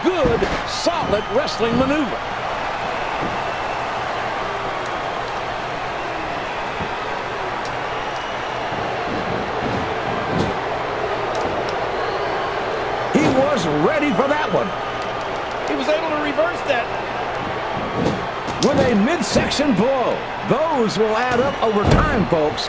Good, solid wrestling maneuver. He was ready for that one. He was able to reverse that. With a midsection blow. Those will add up over time, folks.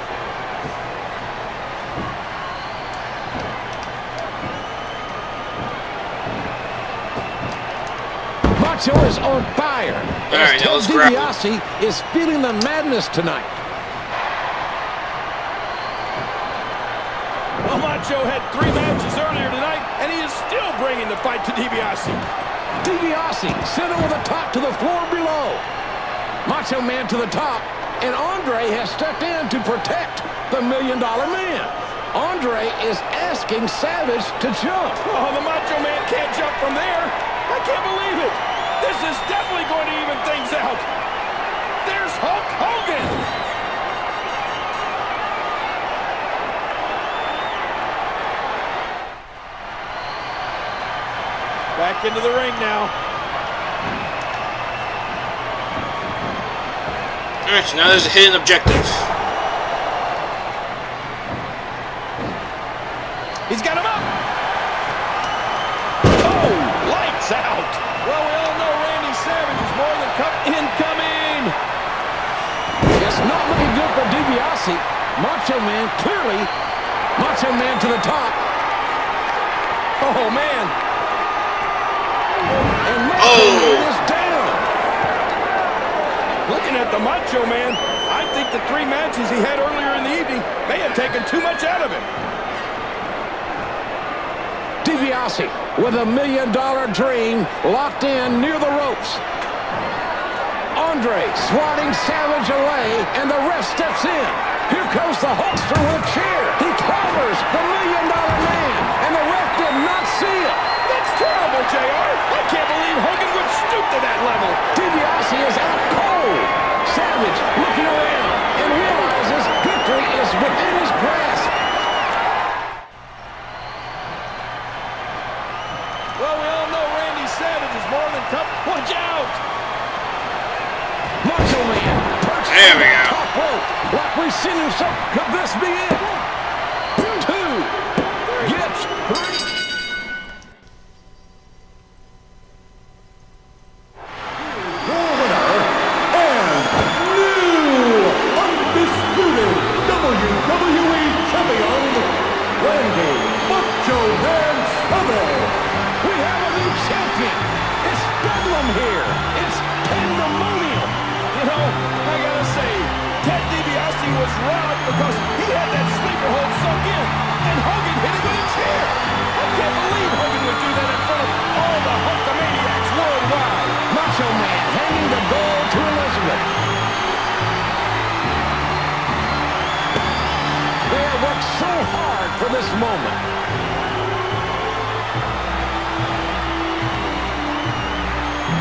Macho is on fire. All right, now let's Ted DiBiase is feeling the madness tonight. Well, Macho had 3 matches earlier tonight, and he is still bringing the fight to DiBiase. DiBiase sent over the top to the floor below. Macho Man to the top, and Andre has stepped in to protect the $1 Million Man. Andre is asking Savage to jump. Oh, the Macho Man can't jump from there. I can't believe it. This is definitely going to even things out. There's Hulk Hogan. Back into the ring now. Alright, so now there's a hidden objective. He's got him up. Oh, lights out. Well, we all know Randy Savage is more than incoming. It's not looking good for DiBiase. Macho Man clearly. Macho Man to the top. Oh, man. And Macho Man is down. Looking at the Macho Man, I think the 3 matches he had earlier in the evening may have taken too much out of him. DiBiase with a $1 Million Dream locked in near the ropes. Andre swatting Savage away, and the ref steps in. Here comes the Hulkster with a chair. He clobbers the $1 Million Man, and the ref did not see it. That's terrible, JR. I can't believe Hogan would stoop to that level. DiBiase is out cold. Savage looking around and realizes victory is within his grasp. Well, we all know Randy Savage is more than tough. Watch out! Macho Man perched There on we the go. top rope. Like we see him, so could this be it? 2 gets 3. Your winner and new undisputed WWE Champion, Randy Macho Man Savage. We have a new champion. It's bedlam here. It's pandemonium. You know, I gotta say, Ted DiBiase was robbed because he had that sleeper hold sunk in, and Hogan hit him with a chair. I can't believe Hogan would do that in front of all the Hulkamaniacs worldwide. Macho Man hanging the gold to Elizabeth. They have worked so hard for this moment.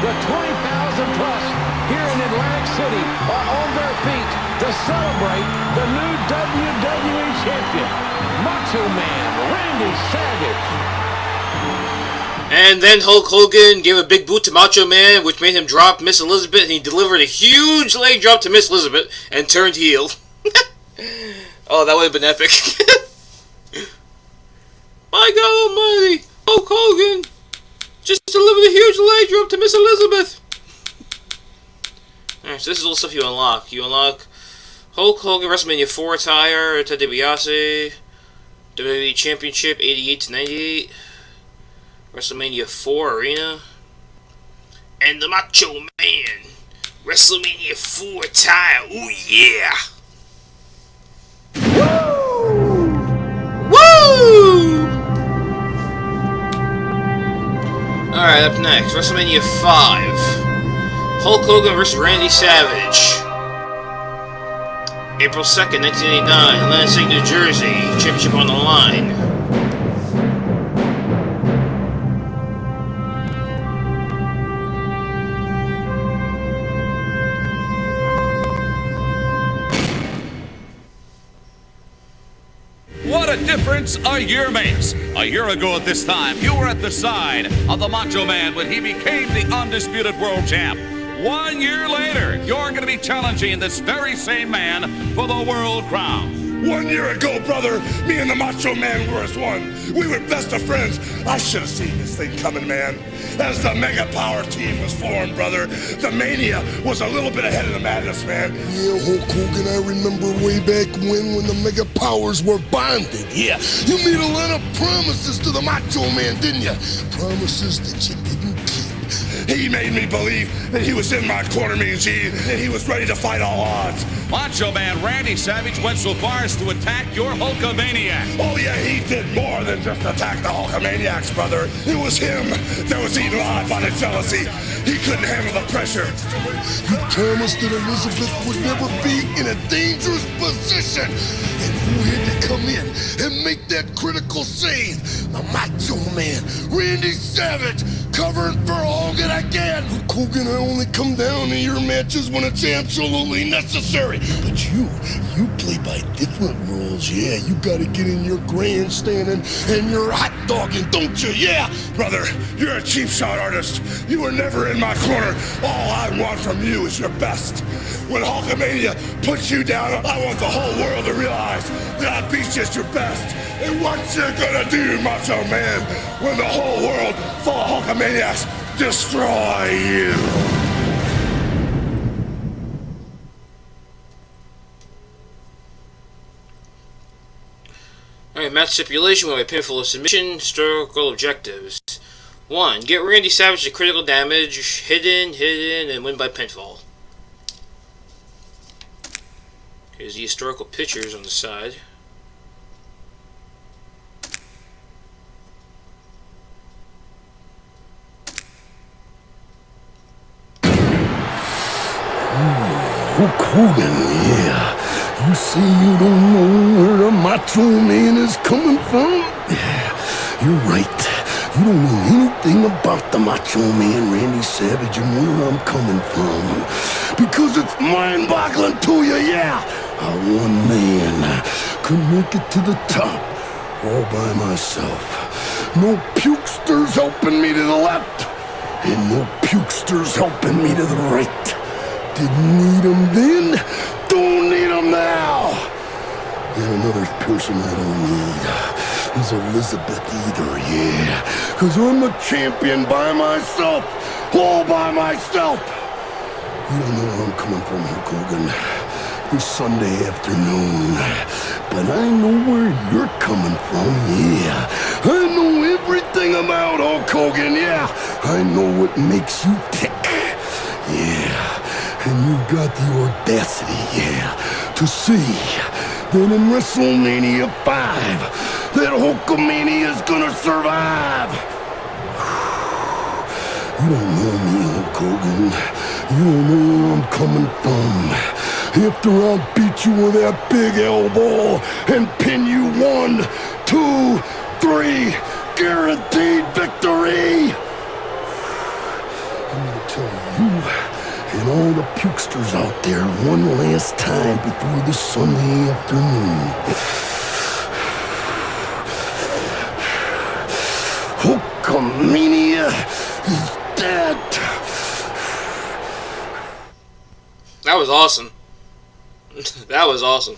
The 20,000 plus here in Atlantic City are on their feet to celebrate the new WWE Champion, Macho Man Randy Savage. And then Hulk Hogan gave a big boot to Macho Man, which made him drop Miss Elizabeth, and he delivered a huge leg drop to Miss Elizabeth and turned heel. Oh, that would have been epic. My God almighty, Hulk Hogan just delivered a huge leg drop to Miss Elizabeth. Alright, so this is all the stuff you unlock. You unlock Hulk Hogan WrestleMania 4 attire, Ted DiBiase, WWE Championship 88 to 98, WrestleMania 4 Arena, and the Macho Man WrestleMania 4 attire. Ooh yeah! Woo! Woo! Alright, up next, WrestleMania 5. Hulk Hogan vs. Randy Savage. April 2nd, 1989, Lansing, New Jersey. Championship on the line. What a difference a year makes. A year ago at this time, you were at the side of the Macho Man when he became the undisputed world champ. 1 year later, you're going to be challenging this very same man for the world crown. 1 year ago, brother, me and the Macho Man were as one. We were best of friends. I should have seen this thing coming, man. As the Mega Power team was formed, brother, the Mania was a little bit ahead of the madness, man. Yeah, Hulk Hogan, I remember way back when the Mega Powers were bonded. Yeah, you made a lot of promises to the Macho Man, didn't you? Promises that you didn't keep. He made me believe that he was in my corner, Mean Gene, that he was ready to fight all odds. Macho Man Randy Savage went so far as to attack your Hulkamania. Oh yeah, he did more than just attack the Hulkamaniacs, brother. It was him that was eaten alive by the jealousy. He couldn't handle the pressure. You promised that Elizabeth would never be in a dangerous position. And who had to come in and make that critical save? The Macho Man, Randy Savage, covering for Hogan again. Hogan, I only come down to your matches when it's absolutely necessary. But you play by different rules. Yeah, you gotta get in your grandstanding and your hot dogging, don't you? Yeah, Brother, you're a cheap shot artist. You were never in my corner. All I want from you is your best. When Hulkamania puts you down, I want the whole world to realize that I beat you at your best. And what you gonna do, Macho Man, when the whole world full of Hulkamaniacs destroy you? Alright, match stipulation with a pinfall of submission. Historical objectives. 1. Get Randy Savage to critical damage, hidden, and win by pinfall. Here's the historical pictures on the side. Hulk Hogan, yeah. You say you don't know where the Macho Man is coming from? Yeah, you're right. You don't know anything about the Macho Man, Randy Savage, and where I'm coming from. Because it's mind-boggling to you, yeah. How one man could make it to the top all by myself. No pukesters helping me to the left, and no pukesters helping me to the right. Didn't need them then, don't need them now. And another person I don't need is Elizabeth either, yeah. Cause I'm the champion by myself, all by myself. You don't know where I'm coming from, Hulk Hogan, this Sunday afternoon. But I know where you're coming from, yeah. I know everything about Hulk Hogan, yeah. I know what makes you tick, yeah. And you've got the audacity, yeah, to see that in WrestleMania 5, that Hulkamania is gonna survive. You don't know me, Hulk Hogan. You don't know where I'm coming from. After I beat you with that big elbow and pin you 1, 2, 3, guaranteed victory. I'm gonna tell you and all the pukesters out there one last time before this Sunday afternoon. Hulkamania is dead. That was awesome. That was awesome.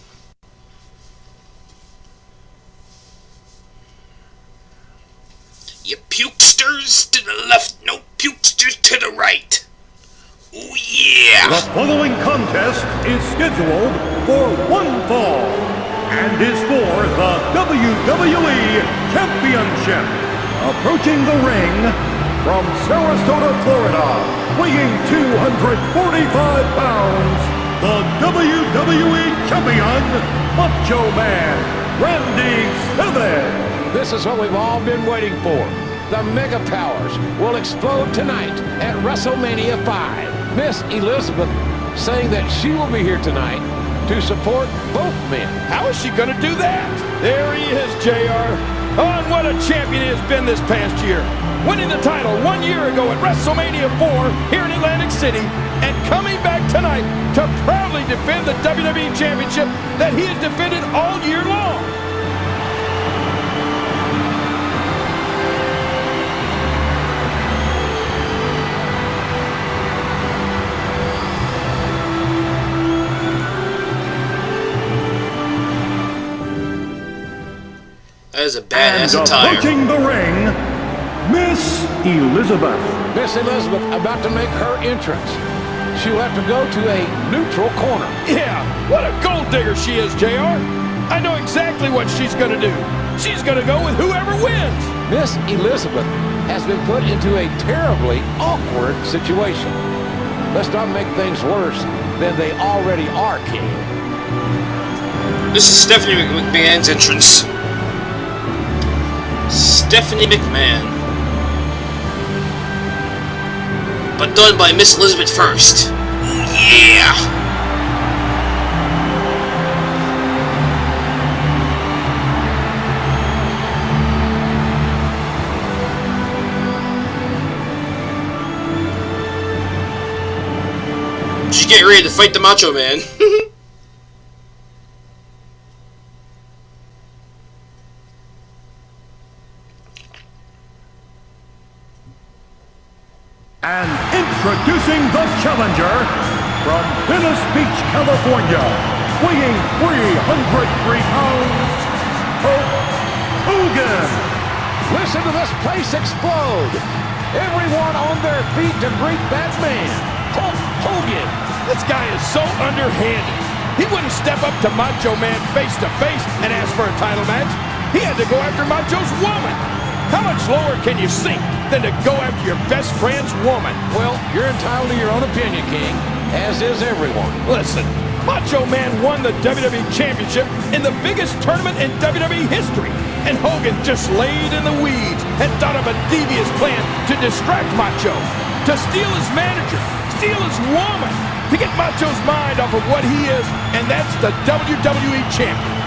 You pukesters to the left, no pukesters to the right. Oh yeah! The following contest is scheduled for one fall and is for the WWE Championship. Approaching the ring from Sarasota, Florida, weighing 245 pounds, the WWE Champion, Macho Man, Randy Savage. This is what we've all been waiting for. The Mega Powers will explode tonight at WrestleMania 5. Miss Elizabeth saying that she will be here tonight to support both men. How is she going to do that? There he is, JR. Oh, and what a champion he has been this past year. Winning the title 1 year ago at WrestleMania 4 here in Atlantic City, and coming back tonight to proudly defend the WWE Championship that he has defended all year long. That is a badass and attire. Approaching the ring, Miss Elizabeth. Miss Elizabeth about to make her entrance. She will have to go to a neutral corner. Yeah, what a gold digger she is, JR. I know exactly what she's going to do. She's going to go with whoever wins. Miss Elizabeth has been put into a terribly awkward situation. Let's not make things worse than they already are, King. This is Stephanie McMahon's entrance. Stephanie McMahon. But done by Miss Elizabeth first. Yeah! She's getting ready to fight the Macho Man. And introducing the challenger from Venice Beach, California, weighing 303 pounds, Hulk Hogan. Listen to this place explode. Everyone on their feet to greet that man, Hulk Hogan. This guy is so underhanded. He wouldn't step up to Macho Man face to face and ask for a title match. He had to go after Macho's woman. How much lower can you sink than to go after your best friend's woman? Well, you're entitled to your own opinion, King, as is everyone. Listen, Macho Man won the WWE Championship in the biggest tournament in WWE history. and Hogan just laid in the weeds and thought of a devious plan to distract Macho, to steal his manager, steal his woman, to get Macho's mind off of what he is, and that's the WWE Champion.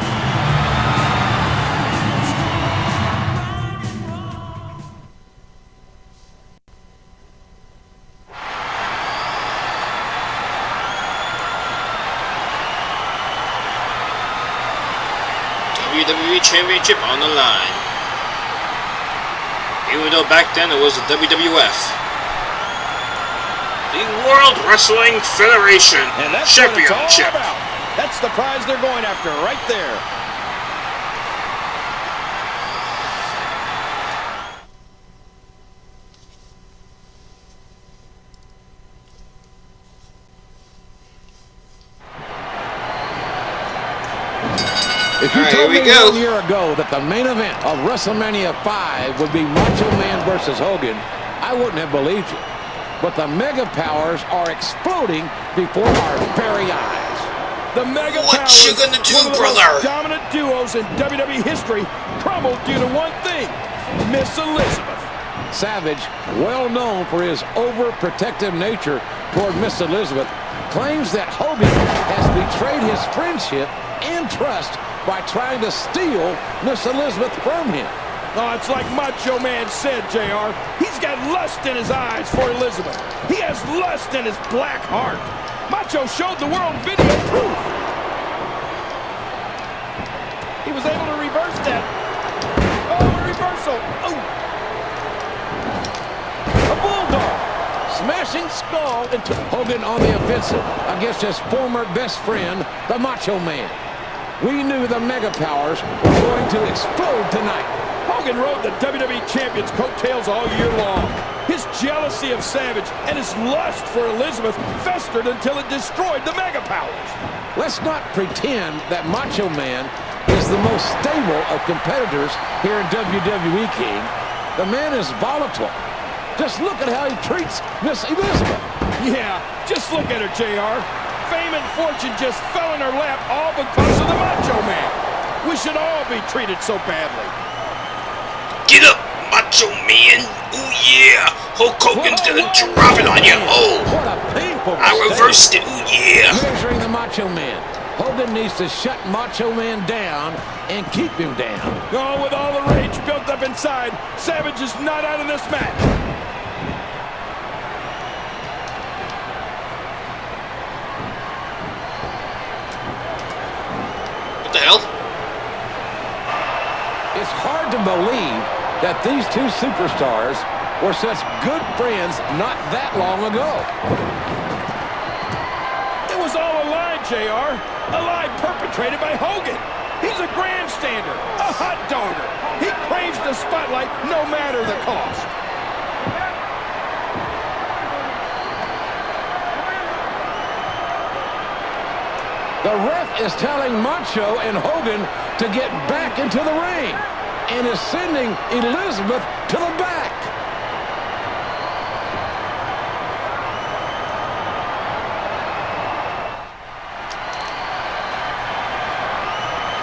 WWE Championship on the line. Even though back then it was the WWF. The World Wrestling Federation And that's Championship. what it's all about. That's the prize they're going after right there. If you All right, told me here we go. 1 year ago that the main event of WrestleMania 5 would be Macho Man versus Hogan, I wouldn't have believed you. But the Mega Powers are exploding before our very eyes. The Mega What Powers, you gonna do, one of the brother? most dominant duos in WWE history, crumbled due to one thing: Miss Elizabeth. Savage, well known for his overprotective nature toward Miss Elizabeth, claims that Hogan has betrayed his friendship and trust by trying to steal Miss Elizabeth from him. Oh, it's like Macho Man said, JR. He's got lust in his eyes for Elizabeth. He has lust in his black heart. Macho showed the world video proof. He was able to reverse that. Oh, a reversal. Oh. A bulldog. Smashing skull into Hogan on the offensive against his former best friend, the Macho Man. We knew the Mega Powers were going to explode tonight. Hogan rode the WWE Champion's coattails all year long. His jealousy of Savage and his lust for Elizabeth festered until it destroyed the Mega Powers. Let's not pretend that Macho Man is the most stable of competitors here in WWE, King. The man is volatile. Just look at how he treats Miss Elizabeth. Yeah, just look at her, JR. Fame and fortune just fell in her lap all because of the Macho Man. We should all be treated so badly. Get up, Macho Man. Ooh yeah. Hulk Hogan's gonna drop it on you. Oh, What a painful I mistake. reversed it. Ooh yeah. Measuring the Macho Man. Hogan needs to shut Macho Man down and keep him down. Oh, with all the rage built up inside, Savage is not out of this match. What the hell? It's hard to believe that these two superstars were such good friends not that long ago. It was all a lie, JR. A lie perpetrated by Hogan. He's a grandstander, a hot dogger. He craves the spotlight no matter the cost. The ref is telling Macho and Hogan to get back into the ring and is sending Elizabeth to the back.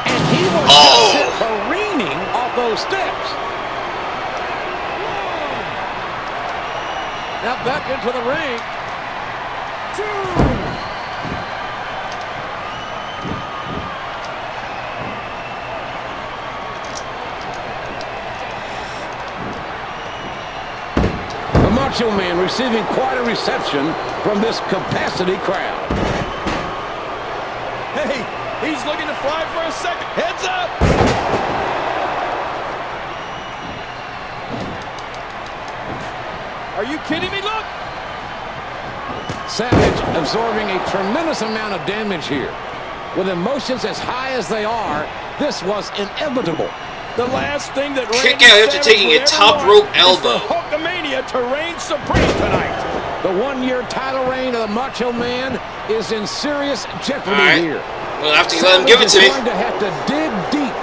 And he was just sent careening off those steps. Now back into the ring. Macho Man receiving quite a reception from this capacity crowd. Hey, he's looking to fly for a second. Heads up! Are you kidding me? Look! Savage absorbing a tremendous amount of damage here. With emotions as high as they are, this was inevitable. The last thing that Kick Randy out after Savage taking would a ever top want rope is elbow. for Hulkamania to reign supreme tonight. The one-year title reign of the Macho Man is in serious jeopardy All right. here. We'll have to let him give it to me. Savage is going to have to dig deep.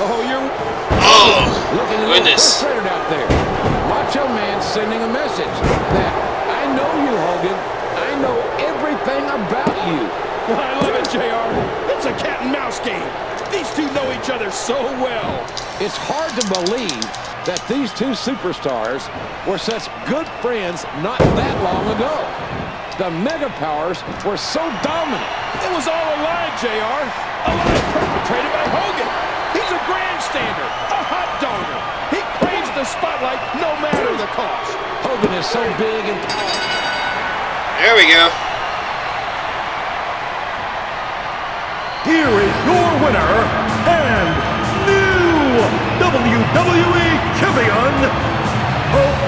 Oh, you're... Oh, Looking a little goodness. frustrated out there. Macho Man sending a message that I know you, Hogan. I know everything about you. I love it, JR. It's a cat and mouse game. These two know each other so well. It's hard to believe that these two superstars were such good friends not that long ago. The Mega Powers were so dominant. It was all a lie, JR. A lie perpetrated by Hogan. He's a grandstander, a hot dogger. He craves the spotlight no matter the cost. Hogan is so big and powerful. There we go. Here is your winner and new WWE Champion, Hulk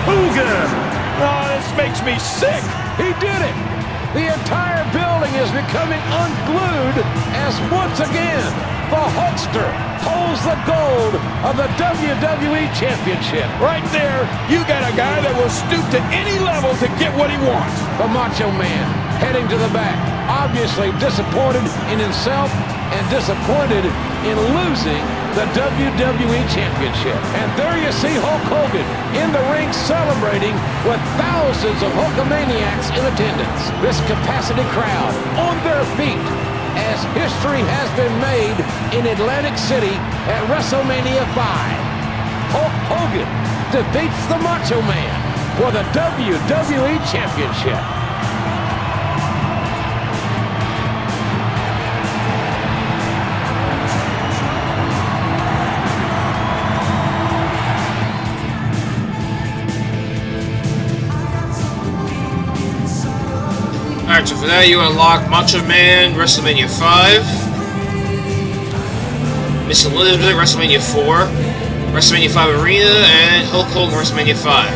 Hogan. Oh, this makes me sick. He did it! The entire building is becoming unglued as once again the Hulkster holds the gold of the WWE Championship. Right there, you got a guy that will stoop to any level to get what he wants. The Macho Man heading to the back, obviously disappointed in himself and disappointed in losing the WWE Championship. And there you see Hulk Hogan in the ring celebrating with thousands of Hulkamaniacs in attendance. This capacity crowd on their feet as history has been made in Atlantic City at WrestleMania 5. Hulk Hogan defeats the Macho Man for the WWE Championship. Alright, so for that you unlock Macho Man, WrestleMania 5, Miss Elizabeth, WrestleMania 4, WrestleMania 5 Arena, and Hulk Hogan, WrestleMania 5.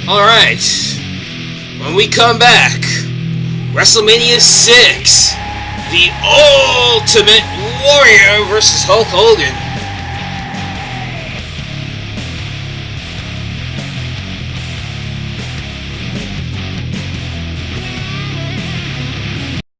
Alright, when we come back, WrestleMania 6, the Ultimate Warrior versus Hulk Hogan.